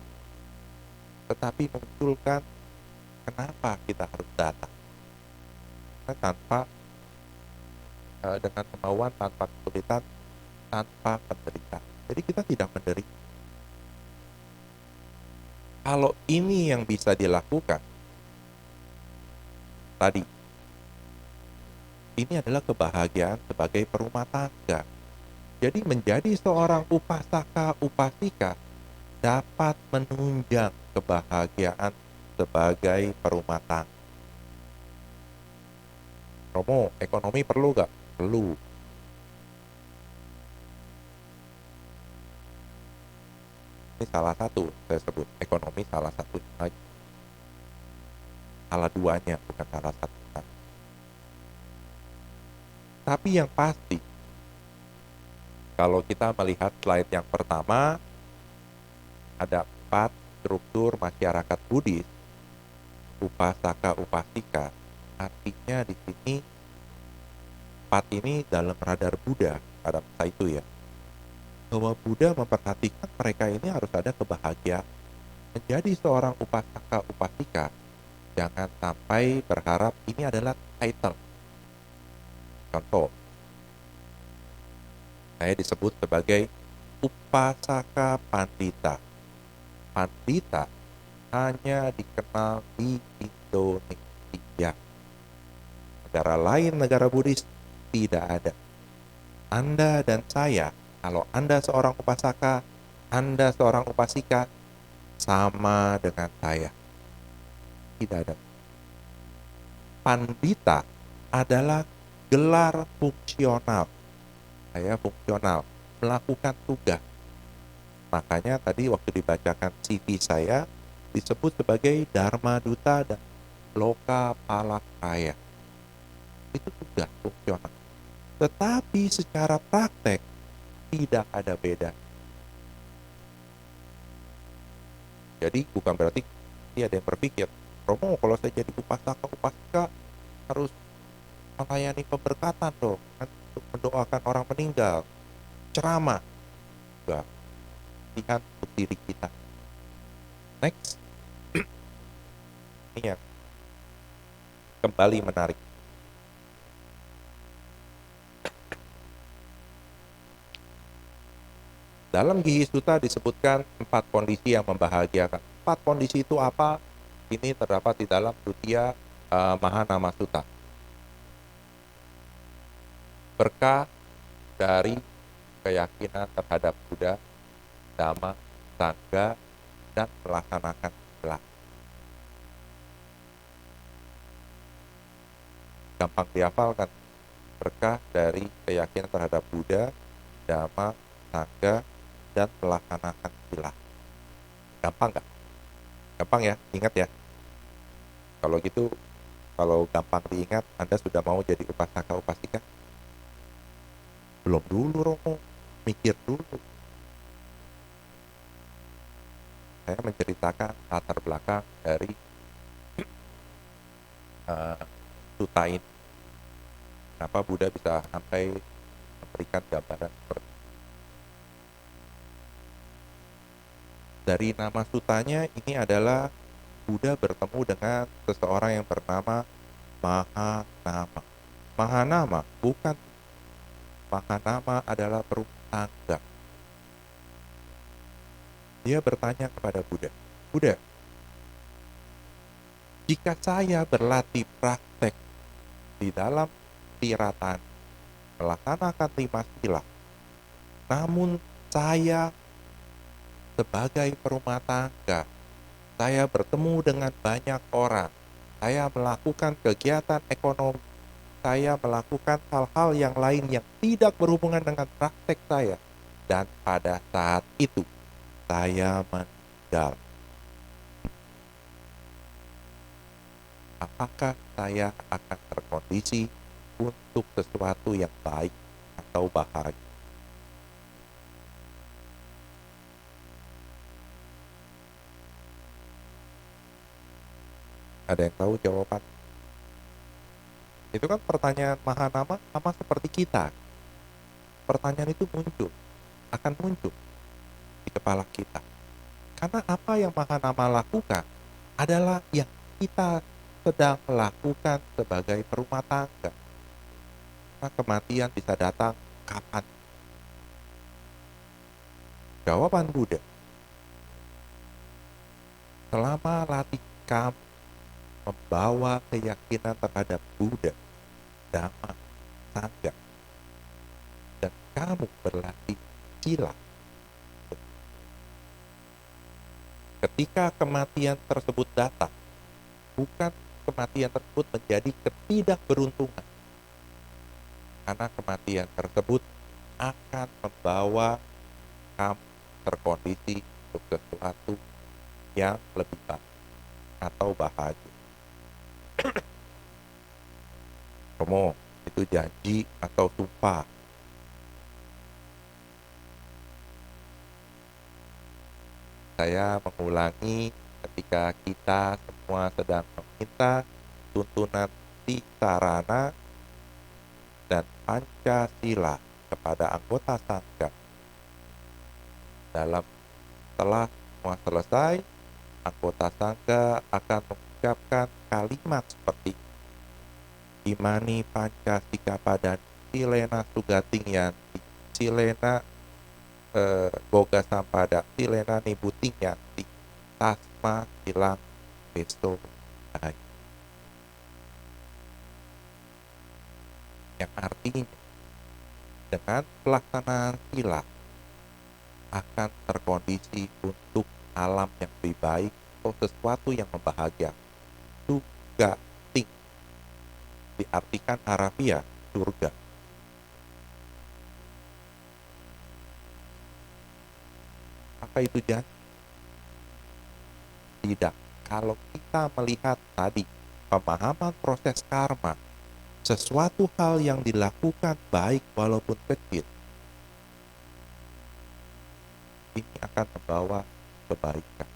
Tetapi munculkan kenapa kita harus datang. Tanpa dengan kemauan, tanpa kesulitan, tanpa penderitaan. Jadi kita tidak menderita. Kalau ini yang bisa dilakukan, tadi, ini adalah kebahagiaan sebagai perumah tangga. Jadi menjadi seorang upasaka, upasika, dapat menunjang kebahagiaan sebagai perumah tangga. Romo, ekonomi perlu gak? Perlu. Ini salah satu, saya sebut ekonomi salah satu lagi. Salah duanya, bukan salah satu. Tapi yang pasti, kalau kita melihat slide yang pertama, ada 4 struktur masyarakat Buddhis, upasaka, upasika. Artinya di sini 4 ini dalam radar Buddha pada masa itu ya. Bahwa Buddha memperhatikan mereka ini harus ada kebahagiaan. Menjadi seorang upasaka, upasika, jangan sampai berharap ini adalah title. Contoh, saya disebut sebagai upasaka pandita. Pandita hanya dikenal di Indonesia. Negara lain, negara Buddhis, tidak ada. Anda dan saya, kalau Anda seorang upasaka, Anda seorang upasika, sama dengan saya. Tidak ada. Pandita adalah gelar fungsional. Saya fungsional, melakukan tugas. Makanya tadi waktu dibacakan CV saya disebut sebagai Dharma Duta dan Loka Palakraya. Itu tugas fungsional. Tetapi secara praktek tidak ada beda. Jadi bukan berarti ada yang berpikir, Romo kalau saya jadi upasaka harus melayani pemberkatan dong, kan, untuk mendoakan orang meninggal, ceramah. Enggak, lihat untuk diri kita. Next, ini yang kembali menarik. Dalam Gihis Sutta disebutkan 4 kondisi yang membahagiakan. 4 kondisi itu apa? Ini terdapat di dalam Dutiya Mahanama Sutta. Berkah dari keyakinan terhadap Buddha, Dhamma, Sangha, dan melaksanakan sila. Gampang dihafalkan. Berkah dari keyakinan terhadap Buddha, Dhamma, Sangha, dan melaksanakan sila. Gampang nggak? Gampang ya, ingat ya. Kalau gitu, kalau gampang diingat, Anda sudah mau jadi upasaka upasika? Belum dulu, Romo. Mikir dulu. Saya menceritakan latar belakang dari sutta ini. Kenapa Buddha bisa sampai memberikan gambaran seperti itu. Dari nama sutanya ini adalah Buddha bertemu dengan seseorang yang bernama Mahanama. Mahanama bukan Mahanama adalah perumah tangga. Dia bertanya kepada Buddha, Buddha, jika saya berlatih praktek di dalam tiratan, melaksanakan 5 sila, namun saya sebagai perumah tangga, saya bertemu dengan banyak orang, saya melakukan kegiatan ekonomi, saya melakukan hal-hal yang lain yang tidak berhubungan dengan praktek saya, dan pada saat itu saya meninggal. Apakah saya akan terkondisi untuk sesuatu yang baik atau bahagia? Ada yang tahu jawaban? Itu kan pertanyaan Mahanama sama seperti kita. Pertanyaan itu akan muncul di kepala kita. Karena apa yang Mahanama lakukan adalah yang kita sedang melakukan sebagai perumah tangga. Karena kematian bisa datang kapan? Jawaban Buddha, selama latih kamu membawa keyakinan terhadap Buddha, Dhamma, Sangha, dan kamu berlatih sila, ketika kematian tersebut datang, bukan kematian tersebut menjadi ketidakberuntungan, karena kematian tersebut akan membawa kamu terkondisi untuk sesuatu yang lebih baik atau bahagia. Romo, itu janji atau sumpah? Saya mengulangi ketika kita semua sedang meminta tuntunan Tikarana dan Pancasila kepada anggota Sangha. Setelah semua selesai, anggota Sangha akan mengucapkan kalimat seperti Imani Pancasila Padani Silena Sugating Yanti Silena Boga Sampada Silena Nibuting Yanti Tasma Silang Besto Baik. Yang artinya dengan pelaksanaan sila akan terkondisi untuk alam yang lebih baik atau sesuatu yang membahagiakan. Suga ting diartikan harafiah surga. Apa itu janji? Tidak. Kalau kita melihat tadi pemahaman proses karma, sesuatu hal yang dilakukan baik walaupun kecil, ini akan membawa kebaikan.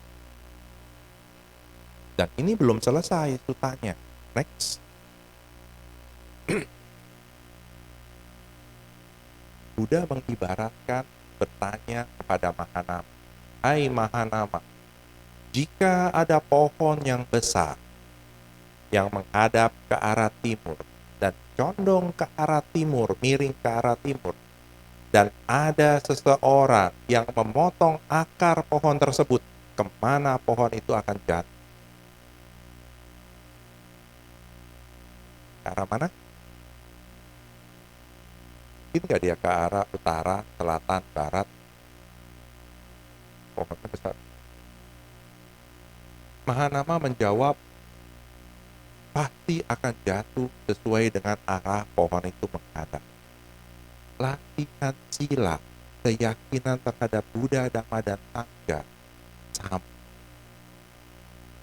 Dan ini belum selesai sutanya. Next. Buddha mengibaratkan bertanya kepada Mahanama, "Hai Mahanama, jika ada pohon yang besar yang menghadap ke arah timur dan condong ke arah timur, miring ke arah timur, dan ada seseorang yang memotong akar pohon tersebut, kemana pohon itu akan jatuh? Ke arah mana? Mungkin nggak dia ke arah utara, selatan, barat? Pohonnya besar." Mahanama menjawab, pasti akan jatuh sesuai dengan arah pohon itu menghadap. Latihan sila, keyakinan terhadap Buddha, Dhamma, dan Sangha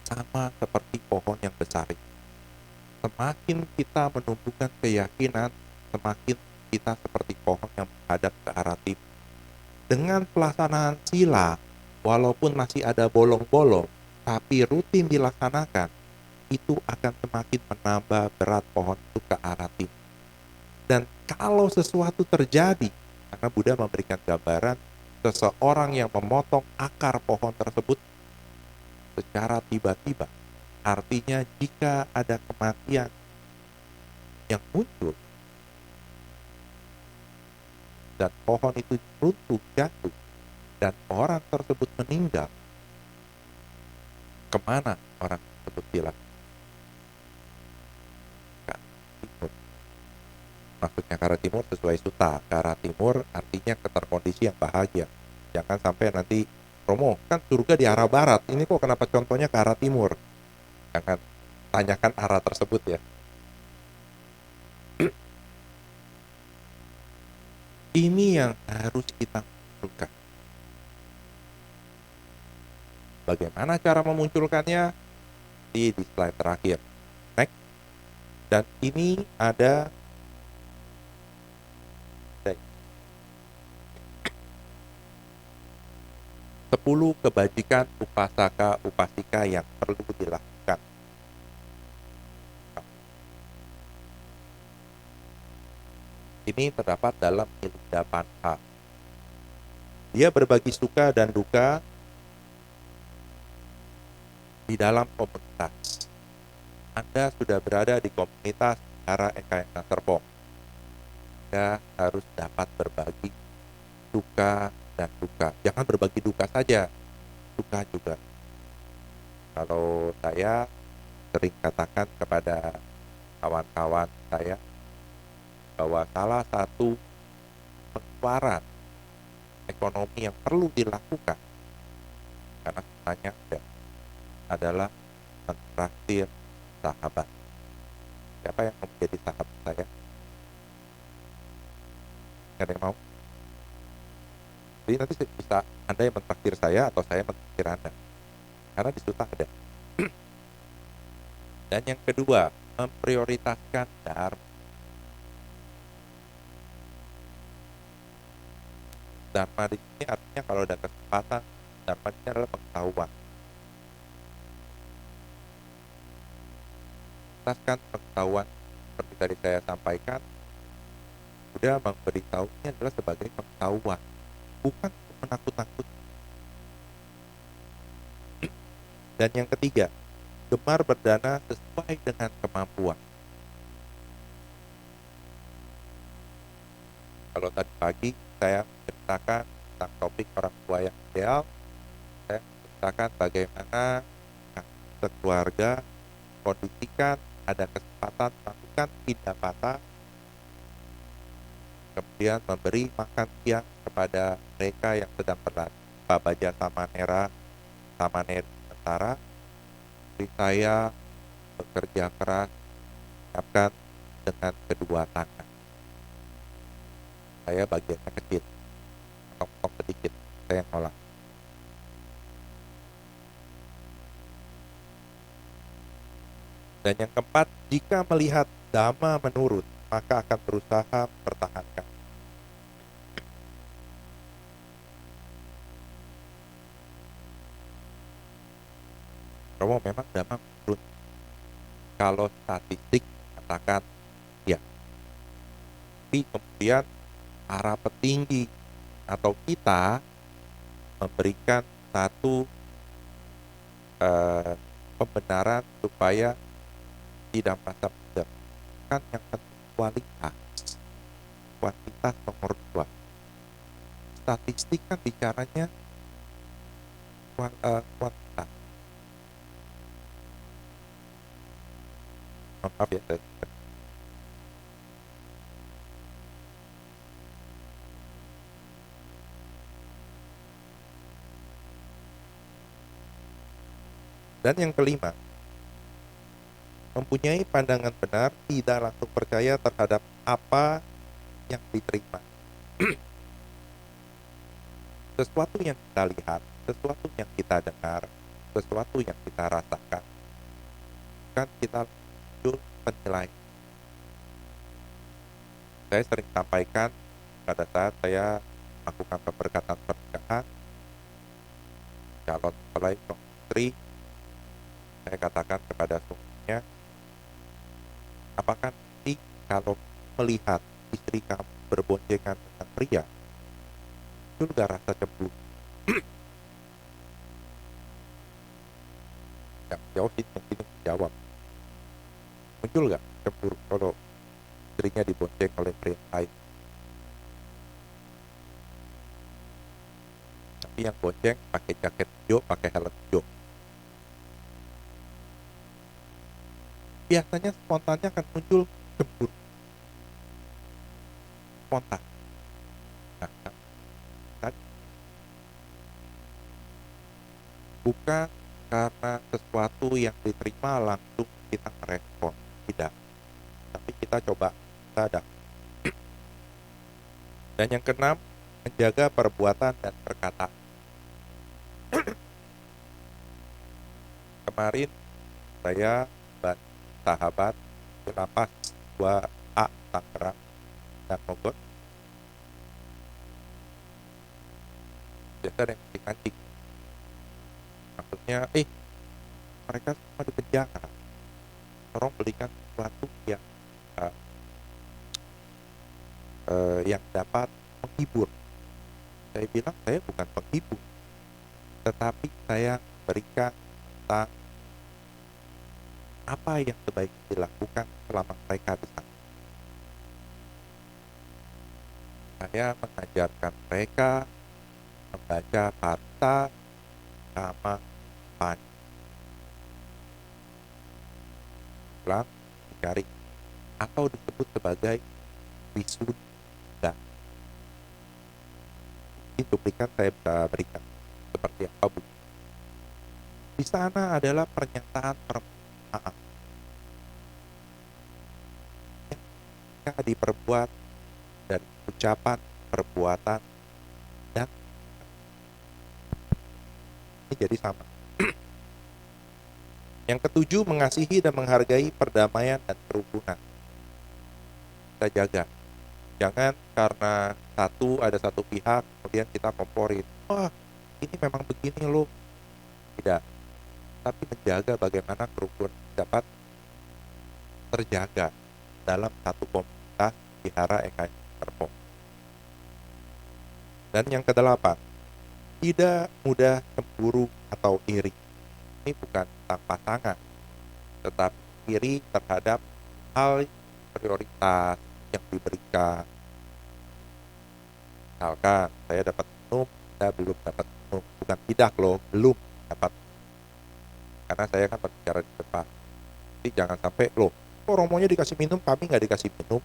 sama seperti pohon yang besar itu. Semakin kita menumbuhkan keyakinan, semakin kita seperti pohon yang menghadap ke arah timur. Dengan pelaksanaan sila, walaupun masih ada bolong-bolong, tapi rutin dilaksanakan, itu akan semakin menambah berat pohon itu ke arah timur. Dan kalau sesuatu terjadi, karena Buddha memberikan gambaran seseorang yang memotong akar pohon tersebut secara tiba-tiba, artinya jika ada kematian yang muncul dan pohon itu runtuh, jatuh, dan orang tersebut meninggal, kemana orang tersebut dilarikan? Ke timur. Maksudnya ke arah timur sesuai sutta. Ke arah timur artinya keterkondisi yang bahagia. Jangan sampai nanti, Romo, kan surga di arah barat, ini kok kenapa contohnya ke arah timur? Jangan tanyakan arah tersebut ya. Ini yang harus kita munculkan. Bagaimana cara memunculkannya? Di slide terakhir. Next. Dan ini ada 10 kebajikan upasaka upasika yang perlu dilakukan. Ini terdapat dalam Milinda Panha. Dia berbagi suka dan duka di dalam komunitas. Anda sudah berada di komunitas Ara Ekayana Serpong. Anda harus dapat berbagi suka dan duka. Jangan berbagi duka saja, suka juga. Kalau saya sering katakan kepada kawan-kawan saya bahwa salah satu pengeluaran ekonomi yang perlu dilakukan, karena sebenarnya adalah mentraktir sahabat. Siapa yang mau menjadi sahabat saya? Nggak ada yang mau? Jadi nanti bisa Anda yang mentraktir saya atau saya mentraktir Anda. Karena di sutta ada. Dan yang kedua, memprioritaskan dharma. Dharma di sini artinya kalau ada kesempatan, dharma ini adalah pengetahuan. Ataskan pengetahuan seperti tadi saya sampaikan, Buddha memberitahunya adalah sebagai pengetahuan, bukan menakut-nakut. Dan yang ketiga, gemar berdana sesuai dengan kemampuan. Kalau tadi pagi saya menceritakan tentang topik orang tua yang ideal, saya menceritakan bagaimana sekeluarga kondisikan ada kesempatan melakukan pindapata, kemudian memberi makan siang kepada mereka yang sedang berlatih. Babaja Samanera sementara, istri saya bekerja keras, menyiapkan dengan kedua tangan. Saya bagiannya kecil, potong sedikit, saya yang olah. Dan yang keempat, jika melihat Dhamma menurun, maka akan berusaha mempertahankan. Romo, memang Dhamma menurun. Kalau statistik katakan ya, tapi kemudian para petinggi atau kita memberikan satu pembenaran supaya tidak merasa minder. Kan yang penting kualitas nomor 2. Statistik kan bicaranya kuantitas. Maaf ya, dan yang kelima, mempunyai pandangan benar, tidak langsung percaya terhadap apa yang diterima. Sesuatu yang kita lihat, sesuatu yang kita dengar, sesuatu yang kita rasakan, kan kita muncul penilaian. Saya sering sampaikan pada saat saya melakukan pemberkatan pernikahan, calon mempelai suami istri, saya katakan kepada suaminya, apakah nanti kalau melihat istri kamu berboncengan dengan pria, muncul gak rasa cemburu? Yang jauh sih mungkin jawab, muncul gak cemburu kalau istrinya dibonceng oleh pria lain? Tapi yang bonceng pakai jaket hijau, pakai helm hijau. Biasanya spontannya akan muncul cemburu. Spontan. Nah, tadi bukan karena sesuatu yang diterima langsung kita merespon, tidak. Tapi kita coba sadar. Dan yang keenam, menjaga perbuatan dan perkataan. Kemarin saya sahabat di lapas 2A Tangerang dan Bogor, biasa ada yang kancing. Maksudnya, mereka semua di penjara, tolong belikan sesuatu yang dapat menghibur. Saya bilang saya bukan penghibur, tetapi saya berikan tentang apa yang sebaiknya dilakukan selama mereka di sana. Saya mengajarkan mereka membaca Parta sama Pani. Ulang, dicari, atau disebut sebagai wisuda. Ini duplikat saya bisa berikan seperti apa, Bu. Di sana adalah pernyataan maaf yang diperbuat dari ucapan, perbuatan, dan ini jadi sama. Yang ketujuh, mengasihi dan menghargai perdamaian dan kerukunan. Kita jaga. Jangan karena ada satu pihak kemudian kita komporin, wah ini memang begini loh. Tidak. Tapi menjaga bagaimana kerukunan dapat terjaga dalam satu komunitas Vihara Ekanya Karpo. Dan yang kedelapan, tidak mudah cemburu atau iri. Ini bukan tentang pasangan, tetapi iri terhadap hal prioritas yang diberikan. Misalkan saya dapat minum, saya belum dapat minum, bukan tidak loh, belum dapat. Karena saya kan berbicara di depan. Jadi jangan sampai loh, kok romonya dikasih minum, kami nggak dikasih minum.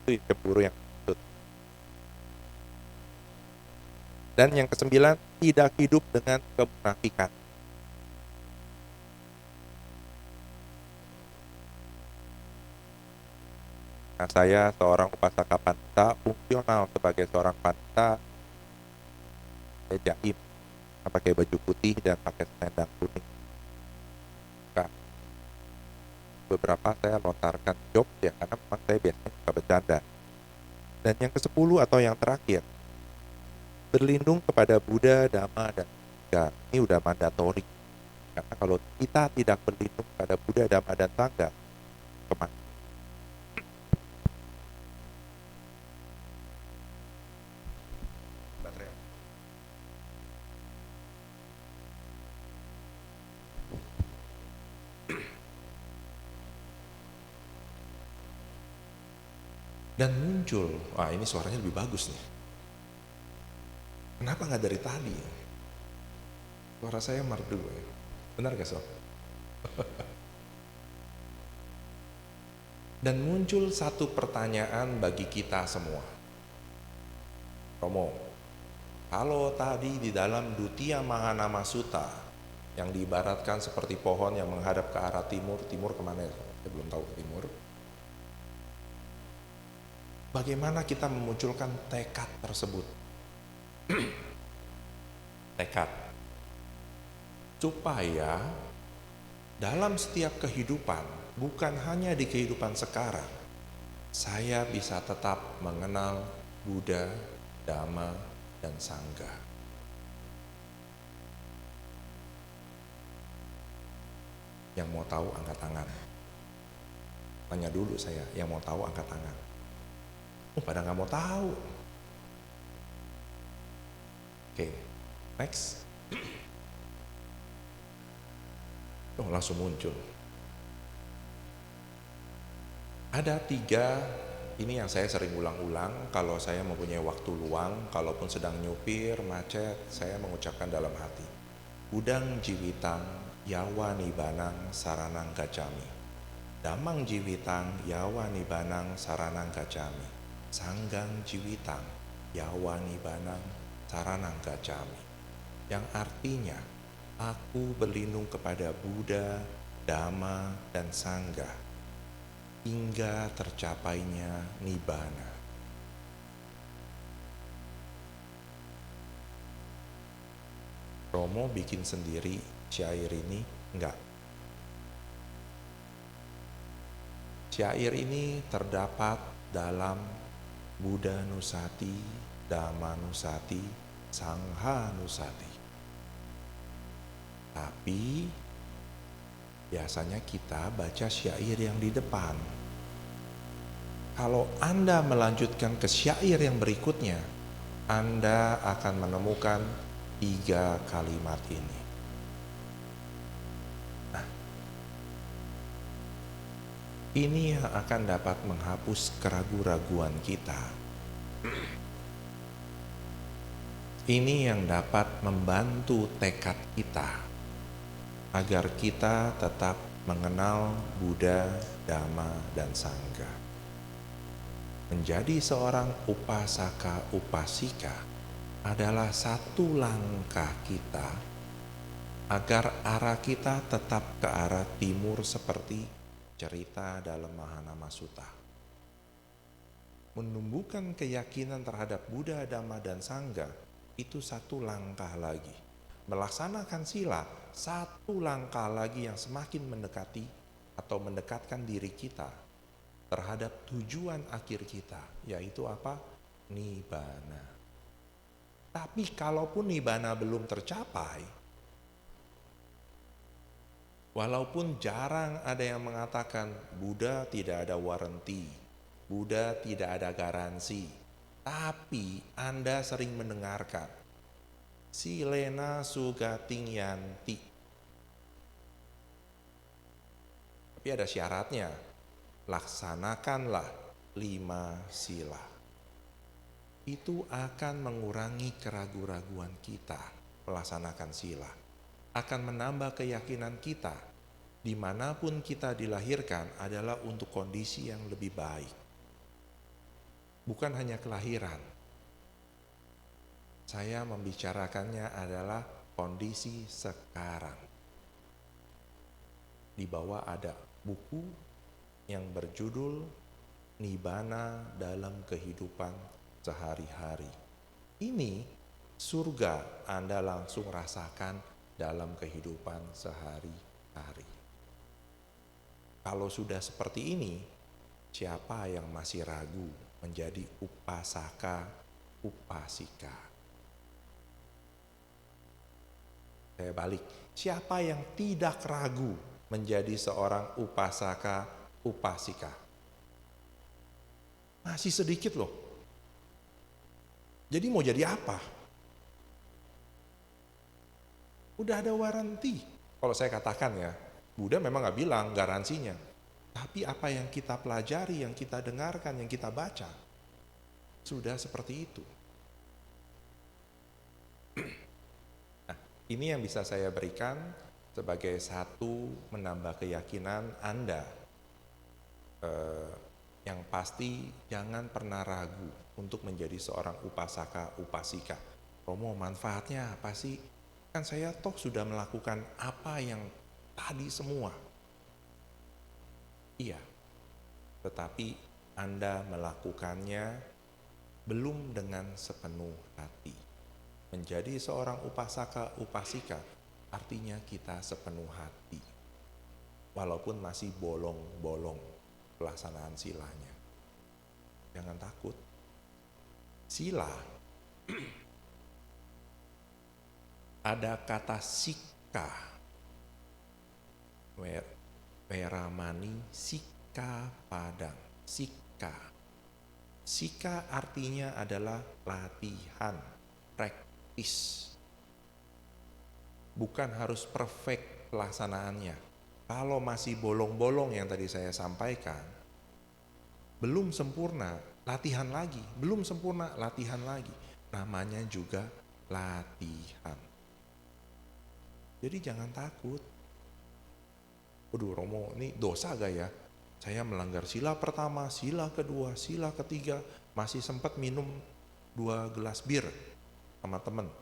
Itu cemburu yang maksud. Dan yang kesembilan, tidak hidup dengan kemunafikan. Nah, saya seorang upasaka panita, fungsional sebagai seorang panita, saya jaim, pakai baju putih dan pakai selendang kuning. Nah, beberapa saya lontarkan jokes ya, karena memang saya biasanya suka bercanda. Dan yang ke-10 atau yang terakhir, berlindung kepada Buddha, Dhamma, dan Sangha. Ini udah mandatori. Karena kalau kita tidak berlindung kepada Buddha, Dhamma, dan Sangha, kemana? Baterai. Dan muncul, wah ini suaranya lebih bagus nih. Kenapa nggak dari tadi? Suara saya merdu ya. Benar gak Sob? Dan muncul satu pertanyaan bagi kita semua. Romo, kalau tadi di dalam Duttiya Mahanama Sutta yang diibaratkan seperti pohon yang menghadap ke arah timur, timur kemana ya? Saya belum tahu timur. Bagaimana kita memunculkan tekad tersebut? Tekad. Supaya dalam setiap kehidupan, bukan hanya di kehidupan sekarang, saya bisa tetap mengenal Buddha, Dhamma, dan Sangha. Yang mau tahu angkat tangan. Tanya dulu saya, yang mau tahu angkat tangan. Pada nggak mau tahu. Oke, next. Oh, langsung muncul. Ada 3, ini yang saya sering ulang-ulang kalau saya mempunyai waktu luang, kalaupun sedang nyupir, macet, saya mengucapkan dalam hati. Udang jiwitang, yawa nibanang, saranang gacami. Damang jiwitang, yawa nibanang, saranang gacami. Sanggang jiwitang, yawa nibanang, saranang gacami. Yang artinya, aku berlindung kepada Buddha, Dhamma, dan Sangha hingga tercapainya Nibbana. Romo bikin sendiri syair ini? Enggak. Syair ini terdapat dalam Buddha Nusati, Dhamma Nusati, Sangha Nusati. Tapi biasanya kita baca syair yang di depan. Kalau Anda melanjutkan ke syair yang berikutnya, Anda akan menemukan 3 kalimat ini. Nah, ini yang akan dapat menghapus keraguan-raguan kita. Ini yang dapat membantu tekad kita agar kita tetap mengenal Buddha, Dhamma, dan Sangha. Menjadi seorang upasaka upasika adalah satu langkah kita agar arah kita tetap ke arah timur seperti cerita dalam Mahanama Sutta. Menumbuhkan keyakinan terhadap Buddha, Dhamma, dan Sangha itu satu langkah lagi. Melaksanakan sila satu langkah lagi yang semakin mendekati atau mendekatkan diri kita terhadap tujuan akhir kita, yaitu apa? Nibbana. Tapi kalaupun Nibbana belum tercapai, walaupun jarang ada yang mengatakan Buddha tidak ada waranti, Buddha tidak ada garansi, tapi Anda sering mendengarkan Silena sugating yanti. Tapi ada syaratnya, laksanakanlah 5 sila. Itu akan mengurangi keraguan-raguan kita melaksanakan sila. Akan menambah keyakinan kita, dimanapun kita dilahirkan adalah untuk kondisi yang lebih baik. Bukan hanya kelahiran. Saya membicarakannya adalah kondisi sekarang. Di bawah ada buku yang berjudul Nibbana dalam Kehidupan Sehari-hari. Ini surga Anda langsung rasakan dalam kehidupan sehari-hari. Kalau sudah seperti ini, siapa yang masih ragu menjadi upasaka, upasika? Saya balik, siapa yang tidak ragu menjadi seorang upasaka, upasika? Masih sedikit loh. Jadi mau jadi apa? Udah ada waranti. Kalau saya katakan ya, Buddha memang nggak bilang garansinya. Tapi apa yang kita pelajari, yang kita dengarkan, yang kita baca, sudah seperti itu. Nah, ini yang bisa saya berikan sebagai satu menambah keyakinan Anda. Yang pasti jangan pernah ragu untuk menjadi seorang upasaka, upasika. Romo, manfaatnya apa sih? Kan saya toh sudah melakukan apa yang tadi semua. Iya, tetapi Anda melakukannya belum dengan sepenuh hati. Menjadi seorang upasaka, upasika artinya kita sepenuh hati. Walaupun masih bolong-bolong pelaksanaan silanya. Jangan takut. Sila ada kata sika, weramani, sika padang, sika. Sika artinya adalah latihan, praktis. Bukan harus perfect pelaksanaannya. Kalau masih bolong-bolong yang tadi saya sampaikan, belum sempurna, latihan lagi. Belum sempurna, latihan lagi. Namanya juga latihan. Jadi jangan takut. Waduh Romo, ini dosa gak ya? Saya melanggar sila pertama, sila kedua, sila ketiga, masih sempat minum 2 gelas bir sama temen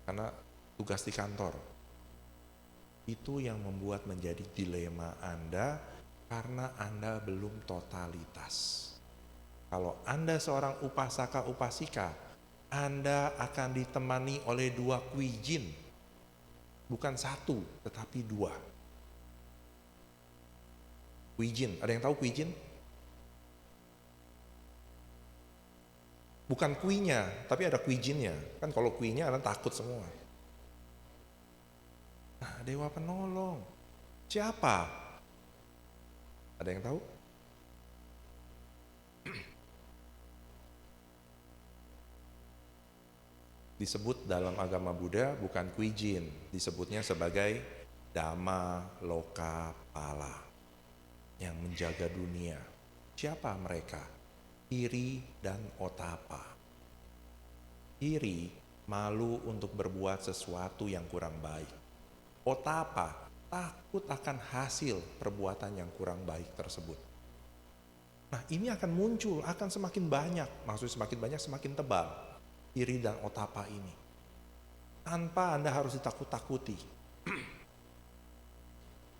karena tugas di kantor. Itu yang membuat menjadi dilema Anda karena Anda belum totalitas. Kalau Anda seorang upasaka, upasika, Anda akan ditemani oleh 2 kwijin. Bukan 1, tetapi 2. Kwijin, ada yang tahu kwijin? Bukan kuinya, tapi ada kwijinnya. Kan kalau kuinya Anda takut semua. Nah, dewa penolong. Siapa? Ada yang tahu? Disebut dalam agama Buddha bukan kwijin, disebutnya sebagai Dhamma Lokapala yang menjaga dunia. Siapa mereka? Iri dan otapa. Iri, malu untuk berbuat sesuatu yang kurang baik. Otapa, takut akan hasil perbuatan yang kurang baik tersebut. Nah, ini akan muncul, akan semakin banyak. Maksudnya semakin banyak, semakin tebal. Iri dan otapa ini. Tanpa Anda harus ditakut-takuti.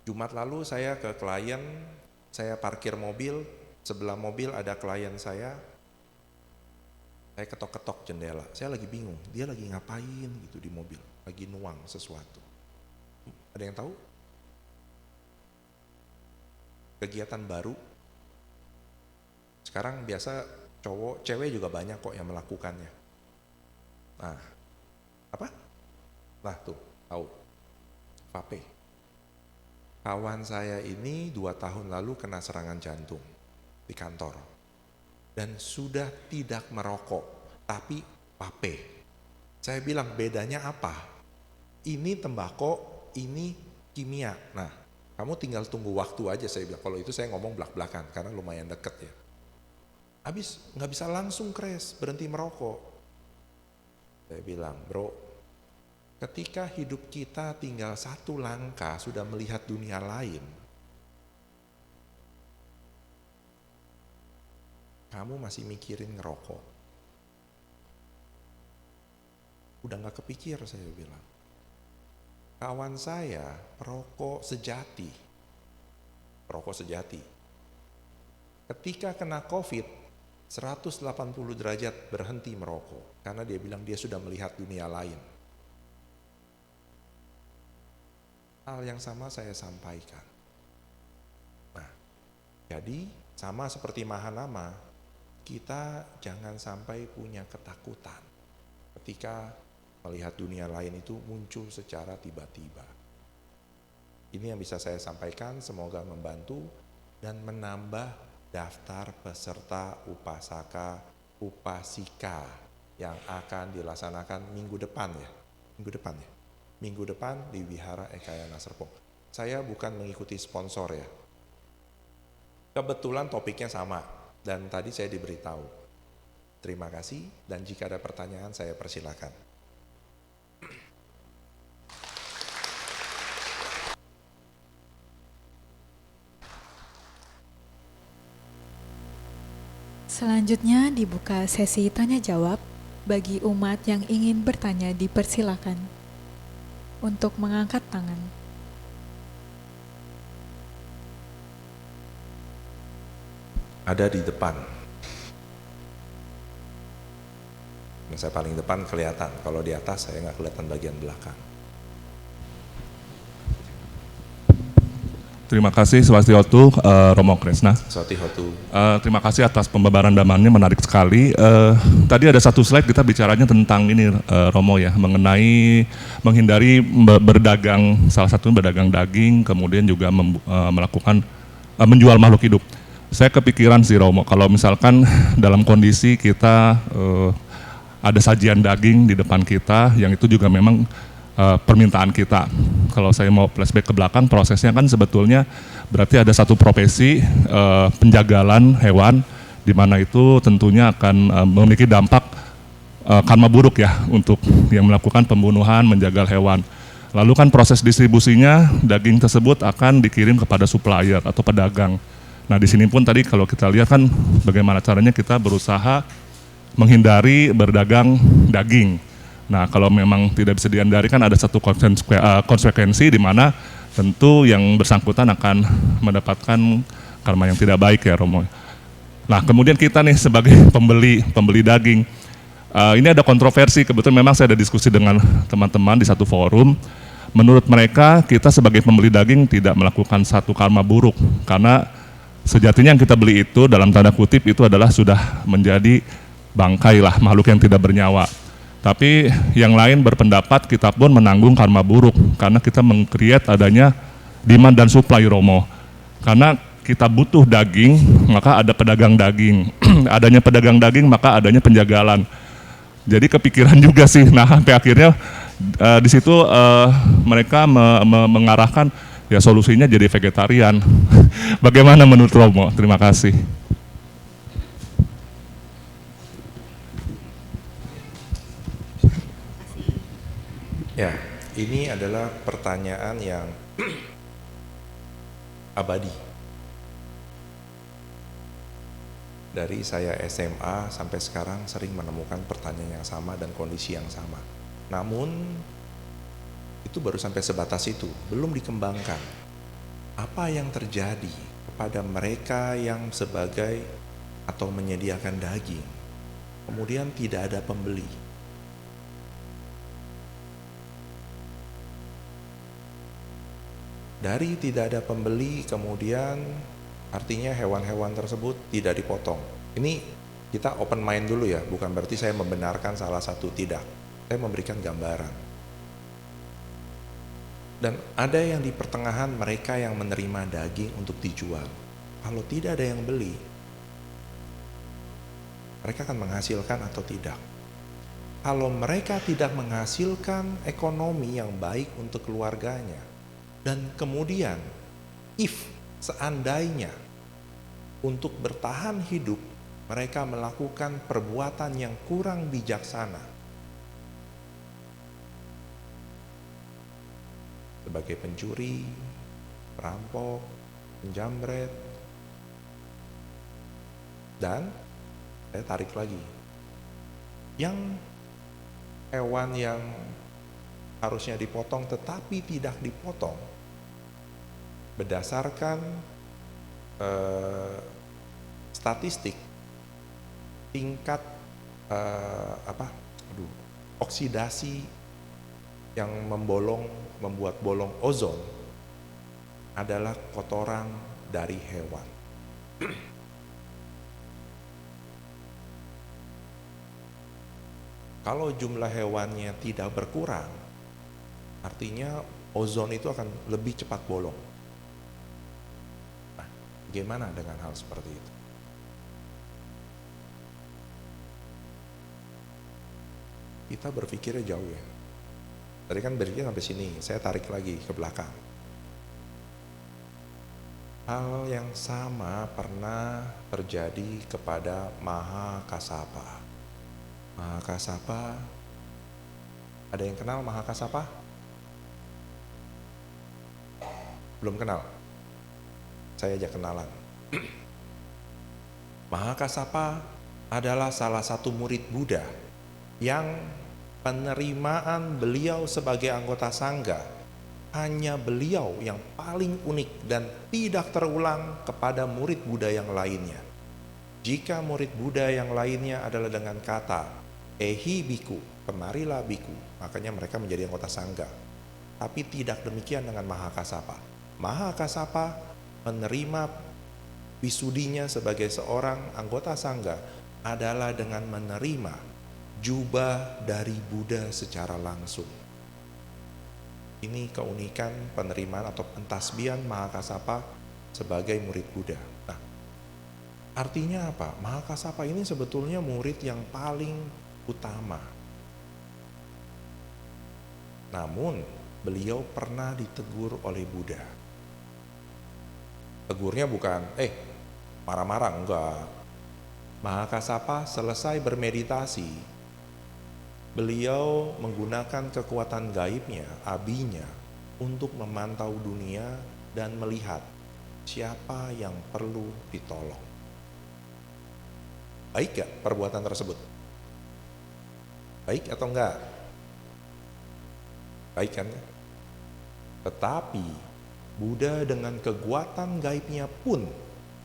Jumat lalu saya ke klien, saya parkir mobil, sebelah mobil ada klien saya ketok-ketok jendela. Saya lagi bingung, dia lagi ngapain gitu di mobil, lagi nuang sesuatu. Ada yang tahu? Kegiatan baru. Sekarang biasa cowok, cewek juga banyak kok yang melakukannya. Nah, apa? Nah tuh, tahu. Vape. Kawan saya ini 2 tahun lalu kena serangan jantung di kantor. Dan sudah tidak merokok, tapi vape. Saya bilang bedanya apa? Ini tembakau, ini kimia. Nah, kamu tinggal tunggu waktu aja, saya bilang. Kalau itu saya ngomong belak-belakan karena lumayan deket ya. Habis nggak bisa langsung crash, berhenti merokok. Saya bilang, bro, ketika hidup kita tinggal 1 langkah sudah melihat dunia lain, kamu masih mikirin ngerokok. Udah nggak kepikir, saya bilang. Kawan saya perokok sejati. Ketika kena COVID, 180 derajat berhenti merokok. Karena dia bilang dia sudah melihat dunia lain. Hal yang sama saya sampaikan. Nah, Jadi sama seperti Mahanama, kita jangan sampai punya ketakutan ketika melihat dunia lain itu muncul secara tiba-tiba. Ini yang bisa saya sampaikan, semoga membantu dan menambah daftar peserta upasaka, upasika yang akan dilaksanakan minggu depan minggu depan di Wihara Ekayana Serpong. Saya bukan mengikuti sponsor ya, kebetulan topiknya sama dan tadi saya diberitahu. Terima kasih dan jika ada pertanyaan saya persilakan. Selanjutnya dibuka sesi tanya jawab. Bagi umat yang ingin bertanya dipersilakan untuk mengangkat tangan. Ada di depan. Yang saya paling depan kelihatan, kalau di atas saya nggak kelihatan bagian belakang. Terima kasih Swastihotu, Romo Kresna. Swastihotu. Terima kasih atas pembabaran damannya, menarik sekali. Tadi ada satu slide kita bicaranya tentang ini, Romo ya, mengenai menghindari berdagang, salah satunya berdagang daging, kemudian juga melakukan menjual makhluk hidup. Saya kepikiran sih Romo, kalau misalkan dalam kondisi kita ada sajian daging di depan kita, yang itu juga memang permintaan kita. Kalau saya mau flashback ke belakang, prosesnya kan sebetulnya berarti ada satu profesi penjagalan hewan, di mana itu tentunya akan memiliki dampak karma buruk ya untuk yang melakukan pembunuhan, menjagal hewan. Lalu kan proses distribusinya daging tersebut akan dikirim kepada supplier atau pedagang. Nah di sini pun tadi kalau kita lihat kan bagaimana caranya kita berusaha menghindari berdagang daging. Nah kalau memang tidak bisa dihindari kan ada satu konsekuensi di mana tentu yang bersangkutan akan mendapatkan karma yang tidak baik ya Romo. Nah kemudian kita nih sebagai pembeli daging, ini ada kontroversi, kebetulan memang saya ada diskusi dengan teman-teman di satu forum. Menurut mereka kita sebagai pembeli daging tidak melakukan satu karma buruk, karena sejatinya yang kita beli itu dalam tanda kutip itu adalah sudah menjadi bangkai lah, makhluk yang tidak bernyawa. Tapi yang lain berpendapat kita pun menanggung karma buruk karena kita meng-create adanya demand dan supply Romo. Karena kita butuh daging, maka ada pedagang daging. Adanya pedagang daging, maka adanya penjagalan. Jadi kepikiran juga sih. Nah, sampai akhirnya di situ mereka mengarahkan ya solusinya jadi vegetarian. Bagaimana menurut Romo? Terima kasih. Ya, ini adalah pertanyaan yang abadi. Dari saya SMA sampai sekarang sering menemukan pertanyaan yang sama dan kondisi yang sama. Namun itu baru sampai sebatas itu, belum dikembangkan. Apa yang terjadi kepada mereka yang sebagai atau menyediakan daging, kemudian tidak ada pembeli? Dari tidak ada pembeli, kemudian artinya hewan-hewan tersebut tidak dipotong. Ini kita open mind dulu ya, bukan berarti saya membenarkan salah satu, tidak. Saya memberikan gambaran. Dan ada yang di pertengahan mereka yang menerima daging untuk dijual. Kalau tidak ada yang beli, mereka akan menghasilkan atau tidak? Kalau mereka tidak menghasilkan ekonomi yang baik untuk keluarganya, dan kemudian seandainya untuk bertahan hidup mereka melakukan perbuatan yang kurang bijaksana sebagai pencuri, perampok, penjamret, dan saya tarik lagi, yang hewan yang harusnya dipotong tetapi tidak dipotong berdasarkan statistik tingkat oksidasi yang membuat bolong ozon adalah kotoran dari hewan. Kalau jumlah hewannya tidak berkurang, artinya ozon itu akan lebih cepat bolong. Nah, bagaimana dengan hal seperti itu? Kita berpikirnya jauh ya. Tadi kan berpikir sampai sini, saya tarik lagi ke belakang. Hal yang sama pernah terjadi kepada Mahakasapa. Mahakasapa, ada yang kenal Mahakasapa? Belum kenal? Saya ajak kenalan. Mahakasapa adalah salah satu murid Buddha yang penerimaan beliau sebagai anggota sangga hanya beliau yang paling unik dan tidak terulang kepada murid Buddha yang lainnya. Jika murid Buddha yang lainnya adalah dengan kata ehi biku, kemarilah biku, makanya mereka menjadi anggota sangga. Tapi tidak demikian dengan Mahakasapa. Mahakasapa menerima wisudinya sebagai seorang anggota sangga adalah dengan menerima jubah dari Buddha secara langsung. Ini keunikan penerimaan atau pentasbihan Mahakasapa sebagai murid Buddha. Nah, artinya apa? Mahakasapa ini sebetulnya murid yang paling utama. Namun, beliau pernah ditegur oleh Buddha. Tegurnya bukan, marah-marah, enggak. Mahakasapa selesai bermeditasi, beliau menggunakan kekuatan gaibnya, abinya, untuk memantau dunia dan melihat siapa yang perlu ditolong. Baik gak perbuatan tersebut? Baik atau enggak? Baik kan? Tetapi Buddha dengan kekuatan gaibnya pun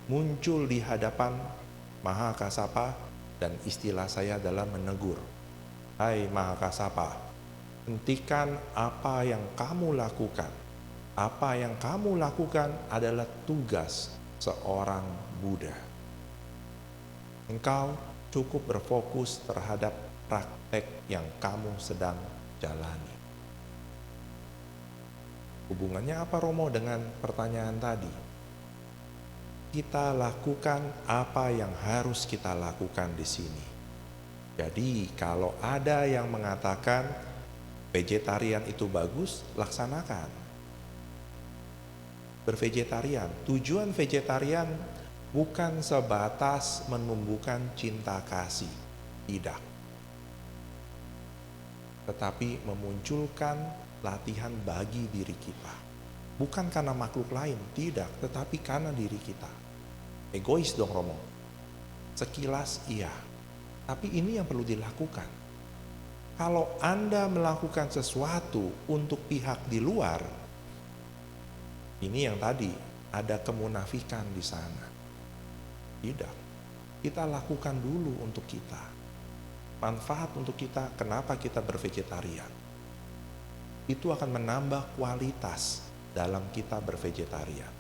muncul di hadapan Mahakasapa dan istilah saya adalah menegur. Hai Mahakasapa, hentikan apa yang kamu lakukan. Apa yang kamu lakukan adalah tugas seorang Buddha. Engkau cukup berfokus terhadap praktek yang kamu sedang jalani. Hubungannya apa Romo dengan pertanyaan tadi? Kita lakukan apa yang harus kita lakukan di sini. Jadi kalau ada yang mengatakan vegetarian itu bagus, laksanakan. Bervegetarian, tujuan vegetarian bukan sebatas menumbuhkan cinta kasih, tidak. Tetapi memunculkan latihan bagi diri kita. Bukan karena makhluk lain, tidak, tetapi karena diri kita. Egois dong Romo. Sekilas iya, tapi ini yang perlu dilakukan. Kalau Anda melakukan sesuatu untuk pihak di luar, ini yang tadi, ada kemunafikan di sana. Tidak, kita lakukan dulu untuk kita. Manfaat untuk kita, kenapa kita bervegetarian? Itu akan menambah kualitas dalam kita bervegetarian.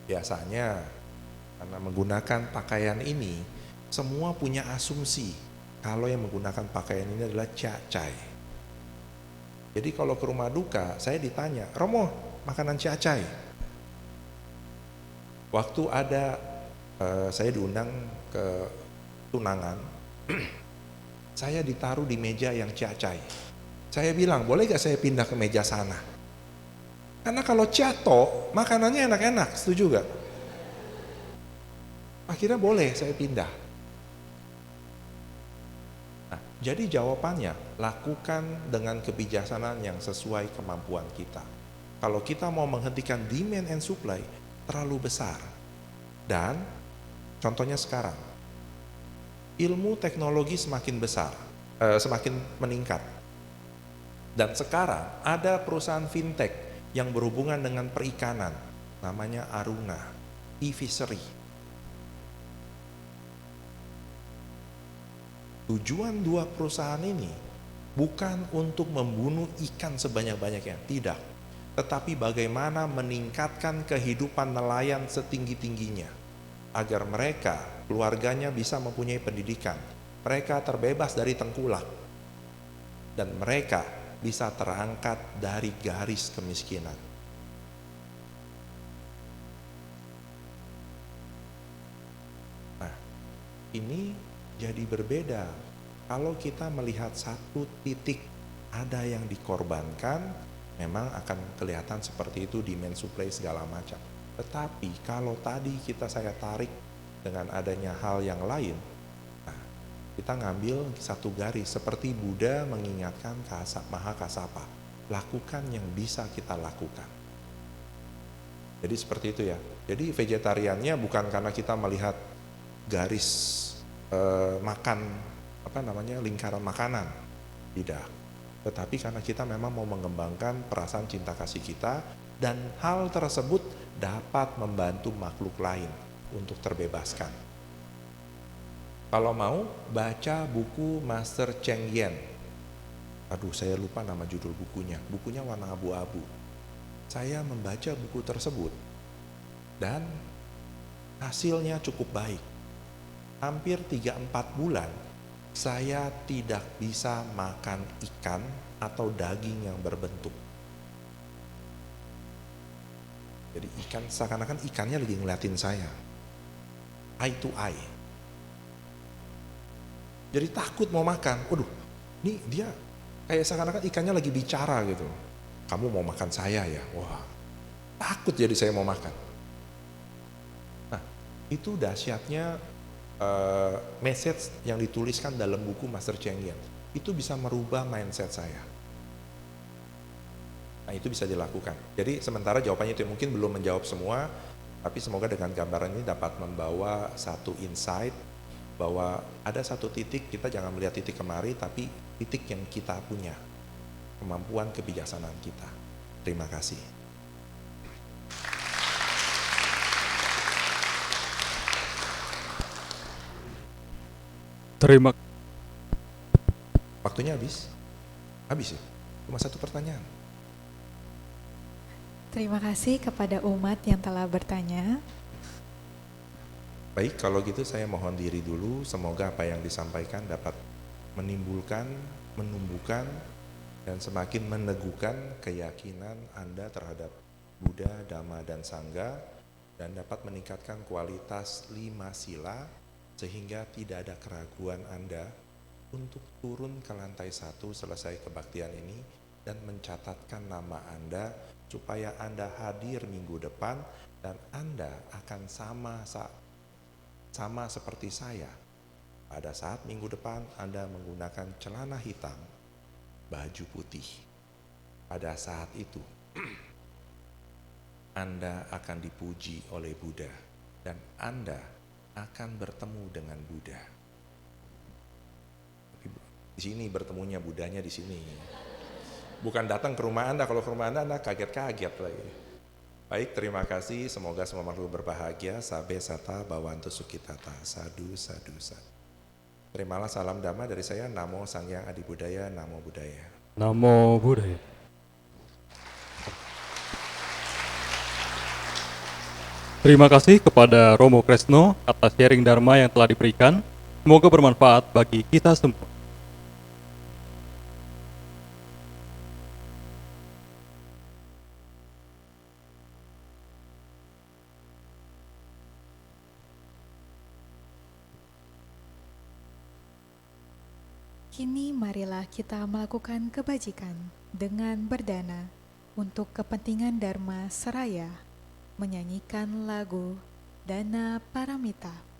Biasanya karena menggunakan pakaian ini, semua punya asumsi kalau yang menggunakan pakaian ini adalah cacai. Jadi kalau ke rumah duka, saya ditanya, Romo, makanan cacai? Waktu ada, saya diundang ke tunangan, saya ditaruh di meja yang cacai. Saya bilang, boleh gak saya pindah ke meja sana? Karena kalau cato, makanannya enak-enak, setuju gak? Akhirnya boleh saya pindah. Nah, jadi jawabannya, lakukan dengan kebijaksanaan yang sesuai kemampuan kita. Kalau kita mau menghentikan demand and supply, terlalu besar. Dan contohnya sekarang, ilmu teknologi semakin besar, semakin meningkat. Dan sekarang ada perusahaan fintech yang berhubungan dengan perikanan, namanya Aruna, e-fishery. Tujuan dua perusahaan ini bukan untuk membunuh ikan sebanyak-banyaknya, tidak. tetapi bagaimana meningkatkan kehidupan nelayan setinggi-tingginya agar mereka, keluarganya bisa mempunyai pendidikan, mereka terbebas dari tengkulak, dan mereka bisa terangkat dari garis kemiskinan. Nah, ini jadi berbeda kalau kita melihat satu titik ada yang dikorbankan, memang akan kelihatan seperti itu, demand supply segala macam. Tetapi kalau tadi saya tarik dengan adanya hal yang lain, nah, kita ngambil satu garis seperti Buddha mengingatkan Maha Kasapa, lakukan yang bisa kita lakukan. Jadi seperti itu ya. Jadi vegetariannya bukan karena kita melihat garis makan lingkaran makanan, tidak. Tetapi karena kita memang mau mengembangkan perasaan cinta kasih kita, dan hal tersebut dapat membantu makhluk lain untuk terbebaskan. Kalau mau, baca buku Master Cheng Yen. Aduh, saya lupa nama judul bukunya. Bukunya warna abu-abu. Saya membaca buku tersebut dan hasilnya cukup baik. Hampir 3-4 bulan saya tidak bisa makan ikan atau daging yang berbentuk. Jadi seakan-akan ikannya lagi ngeliatin saya, eye to eye. Jadi takut mau makan. Waduh, nih dia kayak seakan-akan ikannya lagi bicara gitu. Kamu mau makan saya ya? Wah, takut jadi saya mau makan. Nah, itu dahsyatnya message yang dituliskan dalam buku Master Cheng Yen. Itu bisa merubah mindset saya. Nah, itu bisa dilakukan. Jadi sementara jawabannya itu mungkin belum menjawab semua, tapi semoga dengan gambaran ini dapat membawa satu insight bahwa ada satu titik, kita jangan melihat titik kemari, tapi titik yang kita punya, kemampuan kebijaksanaan kita. Terima kasih. Waktunya habis? Habis ya? Cuma satu pertanyaan. Terima kasih kepada umat yang telah bertanya. Baik, kalau gitu saya mohon diri dulu. Semoga apa yang disampaikan dapat menimbulkan, menumbuhkan, dan semakin meneguhkan keyakinan Anda terhadap Buddha, Dhamma, dan Sangha, dan dapat meningkatkan kualitas 5 sila, sehingga tidak ada keraguan Anda untuk turun ke lantai 1 selesai kebaktian ini dan mencatatkan nama Anda supaya Anda hadir minggu depan dan Anda akan sama seperti saya. Pada saat minggu depan Anda menggunakan celana hitam, baju putih. Pada saat itu Anda akan dipuji oleh Buddha dan Anda akan bertemu dengan Buddha. Di sini bertemunya Buddhanya di sini. Bukan datang ke rumah Anda. Kalau ke rumah Anda kaget-kaget lagi. Baik, terima kasih. Semoga semua makhluk berbahagia. Sabe sata bawantu sukitata. Sadu, sadu, sadu. Terimalah salam Dhamma dari saya. Namo Sangyang Adi Budaya. Namo Buddhaya. Namo Buddhaya. Terima kasih kepada Romo Kresno atas sharing Dharma yang telah diberikan. Semoga bermanfaat bagi kita semua. Kini marilah kita melakukan kebajikan dengan berdana untuk kepentingan Dharma Seraya, menyanyikan lagu Dana Paramita.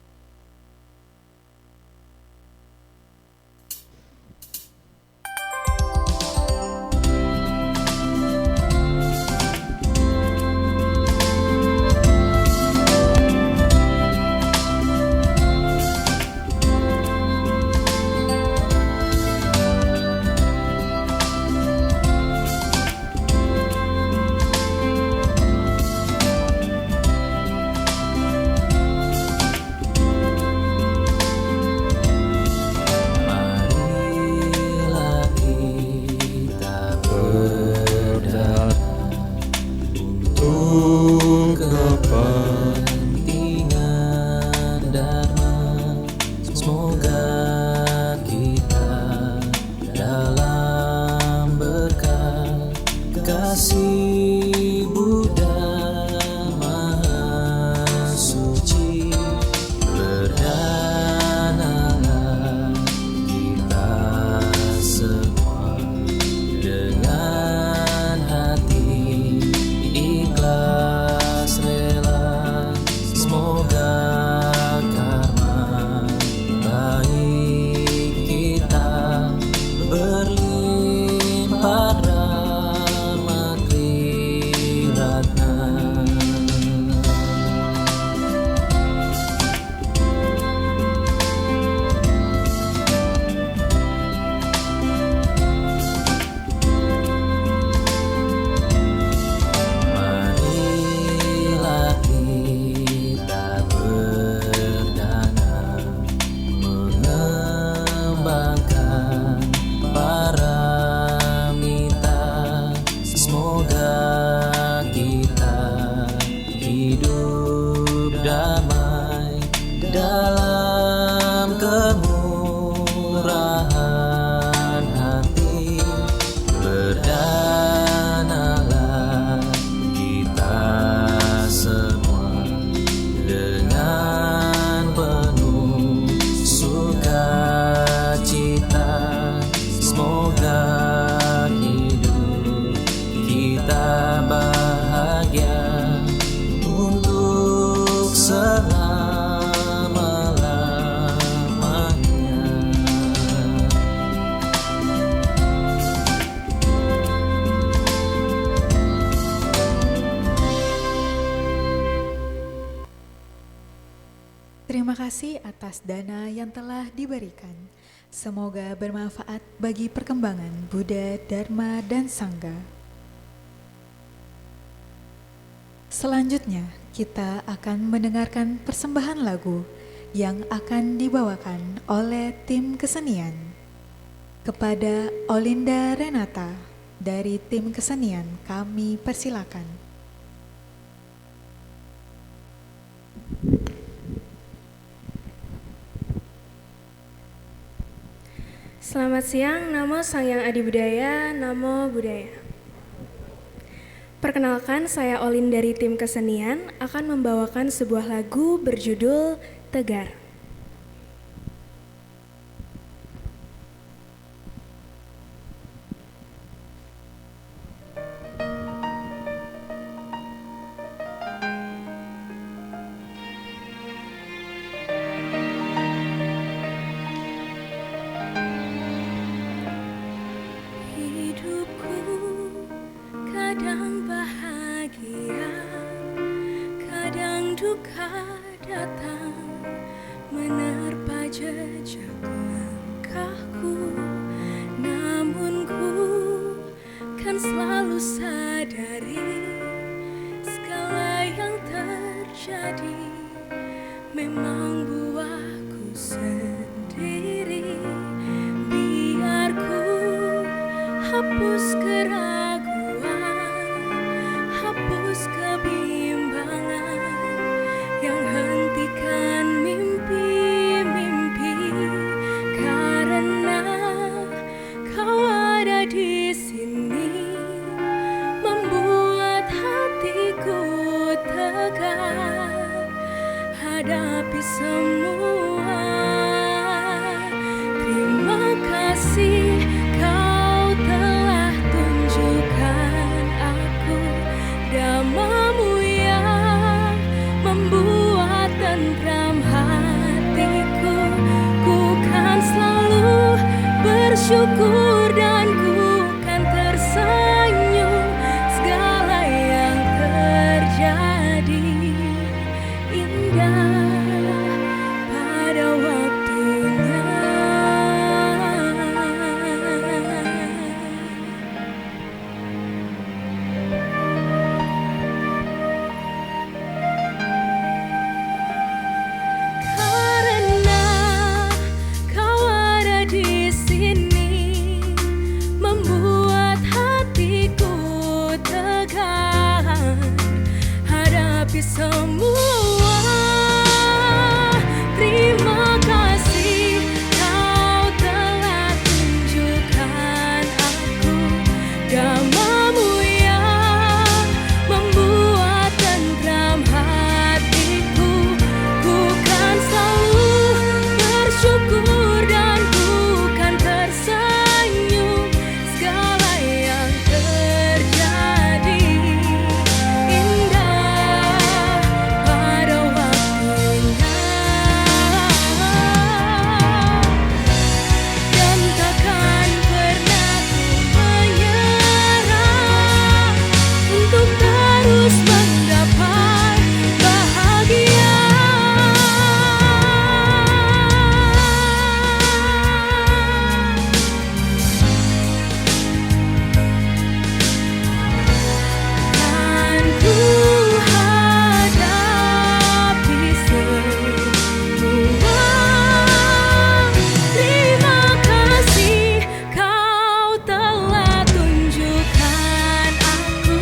Terima kasih atas dana yang telah diberikan. Semoga bermanfaat bagi perkembangan Buddha, Dharma, dan Sangha. Selanjutnya, kita akan mendengarkan persembahan lagu yang akan dibawakan oleh tim kesenian. Kepada Olinda Renata dari tim kesenian, kami persilakan. Selamat siang, Namo Sangyang Adi Budaya, Namo Buddhaya. Perkenalkan, saya Olin dari tim kesenian akan membawakan sebuah lagu berjudul Tegar. Hidupku kadang bahagia, kadang duka datang menerpa jejak langkahku. Namun ku kan selalu sadari segala yang terjadi memang buahku sendiri. Biar ku hapus keraguan, hapus kebimbangan yang hentikan mimpi-mimpi. Karena kau ada di sini, membuat hatiku tegar hadapi semua. Terima kasih kau telah tunjukkan aku dhammamu yang membuat tentram hatiku. Ku kan selalu bersyukur dan ku kan tersenyum segala yang terjadi indah pada waktunya. Karena kau ada di sini, membuat hatiku tegar hadapi semua. Terima kasih kau telah tunjukkan aku dhammamu yang membuat tentram hatiku. Ku kan selalu bersyukur dan ku kan tersenyum segala yang terjadi indah pada waktunya. Dan takkan pernah ku menyerah untuk terus menggapai bahagia. Kan ku hadapi semua. Terima kasih kau telah tunjukkan aku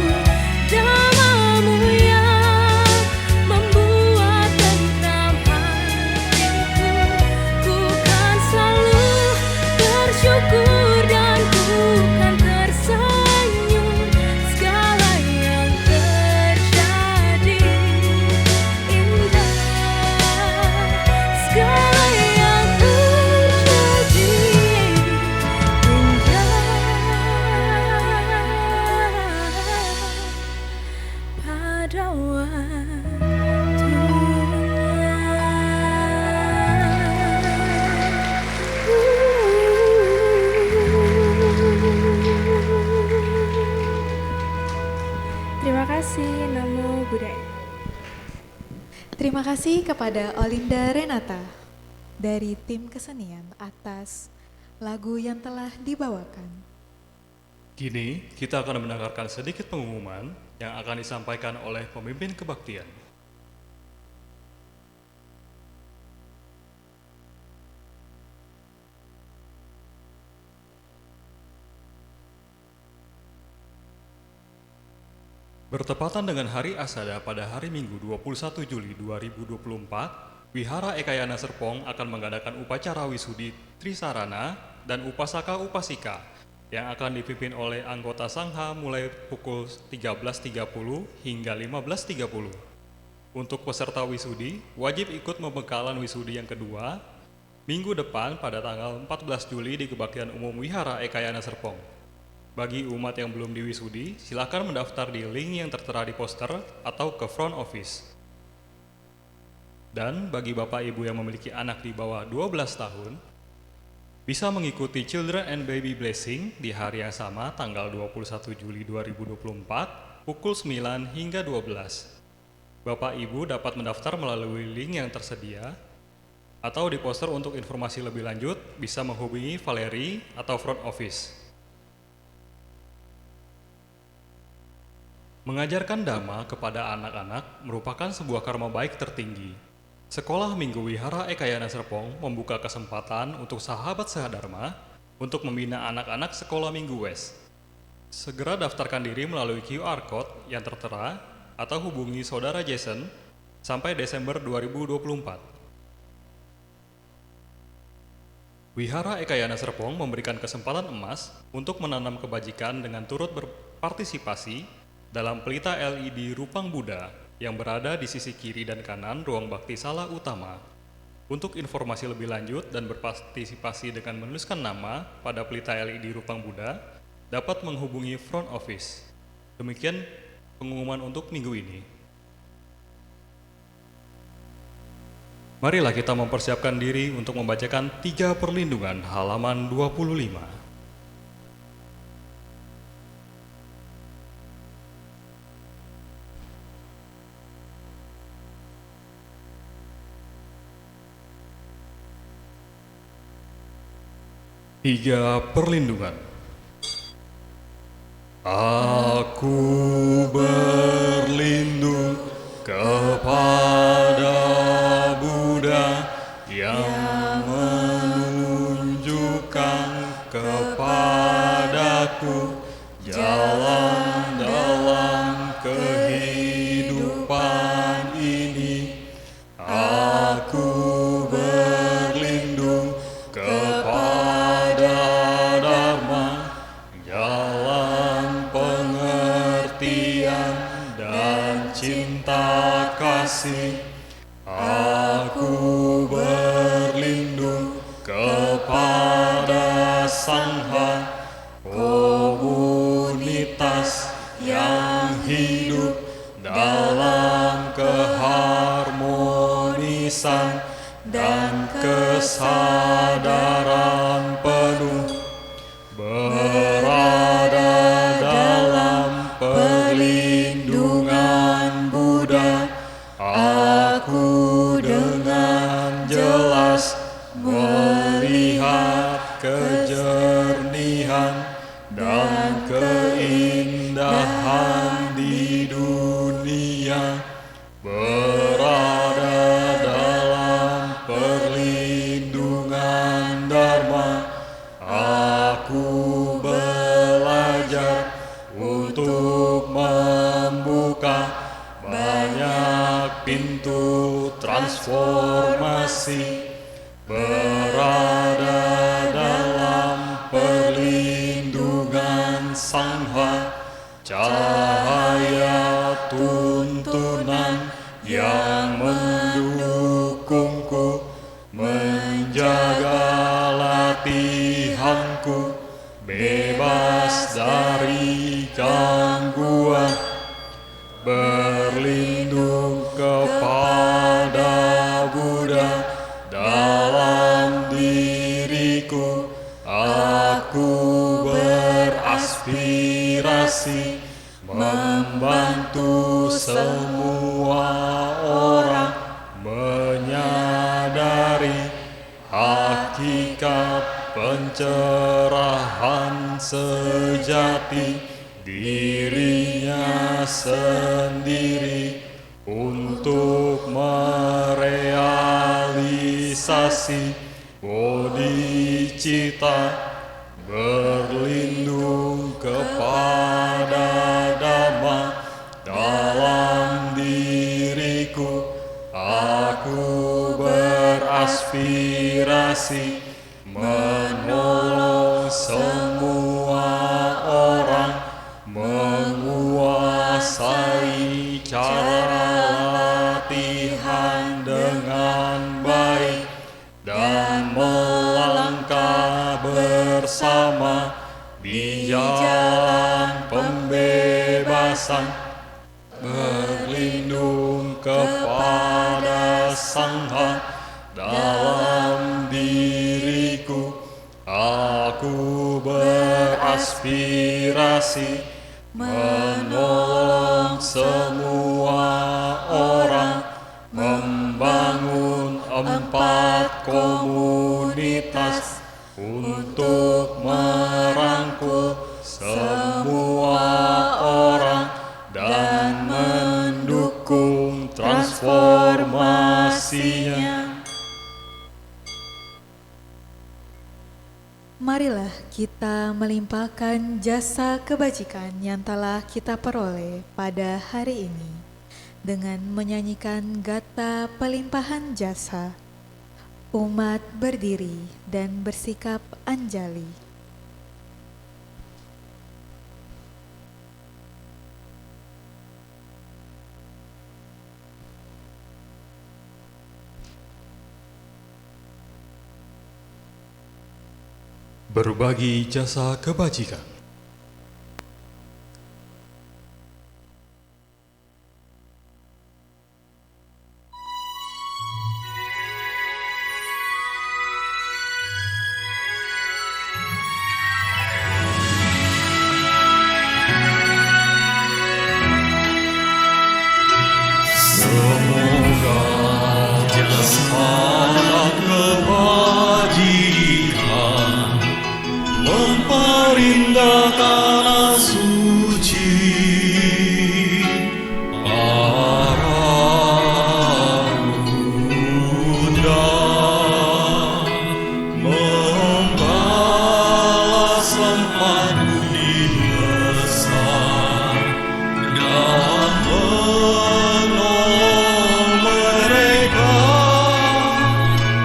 dhammamu yang membuat tentram hatiku. Ku kan selalu bersyukur dan ku kan tersenyum segala yang terjadi indah, segala yang terjadi indah pada waktunya. Terima kasih, Namo Buddhaya. Terima kasih kepada Olinda Renata dari tim kesenian atas lagu yang telah dibawakan. Kini kita akan mendengarkan sedikit pengumuman yang akan disampaikan oleh pemimpin kebaktian. Bertepatan dengan Hari Asada pada hari Minggu 21 Juli 2024, Wihara Ekayana Serpong akan mengadakan upacara wisudi Trisarana dan Upasaka Upasika yang akan dipimpin oleh anggota Sangha mulai pukul 13.30 hingga 15.30. Untuk peserta wisudi, wajib ikut pembekalan wisudi yang kedua minggu depan pada tanggal 14 Juli di Kebaktian Umum Wihara Ekayana Serpong. Bagi umat yang belum diwisudi, silakan mendaftar di link yang tertera di poster atau ke front office. Dan bagi Bapak Ibu yang memiliki anak di bawah 12 tahun, bisa mengikuti Children and Baby Blessing di hari yang sama tanggal 21 Juli 2024 pukul 9 hingga 12. Bapak Ibu dapat mendaftar melalui link yang tersedia atau di poster. Untuk informasi lebih lanjut bisa menghubungi Valeri atau front office. Mengajarkan dhamma kepada anak-anak merupakan sebuah karma baik tertinggi. Sekolah Minggu Wihara Ekayana Serpong membuka kesempatan untuk sahabat sehadharma untuk membina anak-anak sekolah Minggu West. Segera daftarkan diri melalui QR Code yang tertera atau hubungi Saudara Jason sampai Desember 2024. Wihara Ekayana Serpong memberikan kesempatan emas untuk menanam kebajikan dengan turut berpartisipasi dalam pelita LED Rupang Buddha yang berada di sisi kiri dan kanan ruang bakti sala utama. Untuk informasi lebih lanjut dan berpartisipasi dengan menuliskan nama pada pelita LED Rupang Buddha, dapat menghubungi front office. Demikian pengumuman untuk minggu ini. Marilah kita mempersiapkan diri untuk membacakan 3 perlindungan halaman 25. Tiga perlindungan. Aku berlindung kepada Buddha yang menunjukkan kepadaku jalan dalam kehidupan ini. Aku berlindung kepada Dharma, jalan pengertian dan cinta kasih. Aku berlindung kepada Sangha, komunitas yang hidup dalam keharmonisan dan kesadaran penuh, berada dalam perlindungan Buddha. Aku dengan jelas melihat kejernihan dan keindahan di dunia, berada dalam perlindungan Dharma. Aku belajar untuk membuka banyak pintu transformasi, berada dalam perlindungan Sangha, cahaya tuntunan yang mendukungku, menjaga latihanku bebas dari gangguan, berlindung kepada Buddha dalam diriku. Aku beraspirasi membantu semua orang pencerahan sejati dirinya sendiri untuk merealisasi bodhicitta, berlindung kepada Dhamma dalam diriku. Aku beraspirasi menolong semua orang, menguasai cara latihan dengan baik, dan melangkah bersama di jalan pembebasan, berlindung kepada Sangha dalam diriku. Aku beraspirasi menolong semua orang, membangun 4 komunitas untuk merangkul semua orang dan mendukung transformasinya. Marilah kita melimpahkan jasa kebajikan yang telah kita peroleh pada hari ini dengan menyanyikan gata pelimpahan jasa. Umat berdiri dan bersikap anjali. Berbagi jasa kebajikan. Semoga jasa kebajikan memperindah tanah suci, para Buddha membalas sempat budi besar dan menolong mereka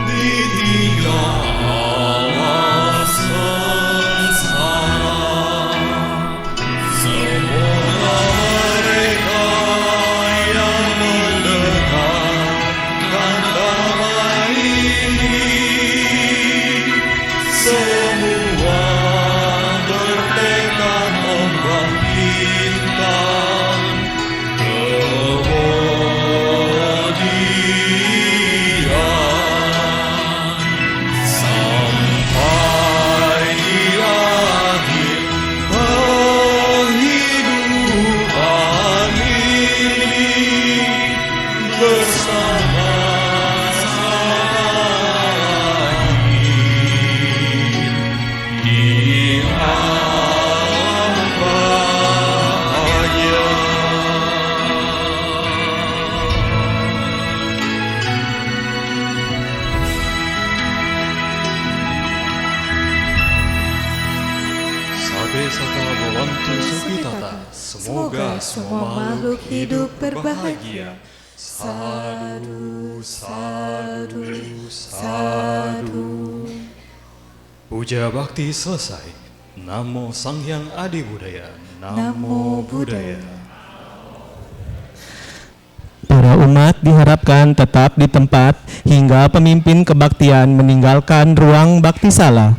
di tiga alam sengsara. Semoga mereka yang mendekatkan damai ini semua bertekad membangkitkan kemudian sampai di akhir kehidupan ini bersama-sama di alam bahagia. Sabe sata volantu sukitata. Semoga semua makhluk hidup berbahagia. Sadu, sadu, sadu. Puja bakti selesai. Namo Sang Hyang Adi Budaya. Namo Buddhaya. Para umat diharapkan tetap di tempat hingga pemimpin kebaktian meninggalkan ruang bakti sala.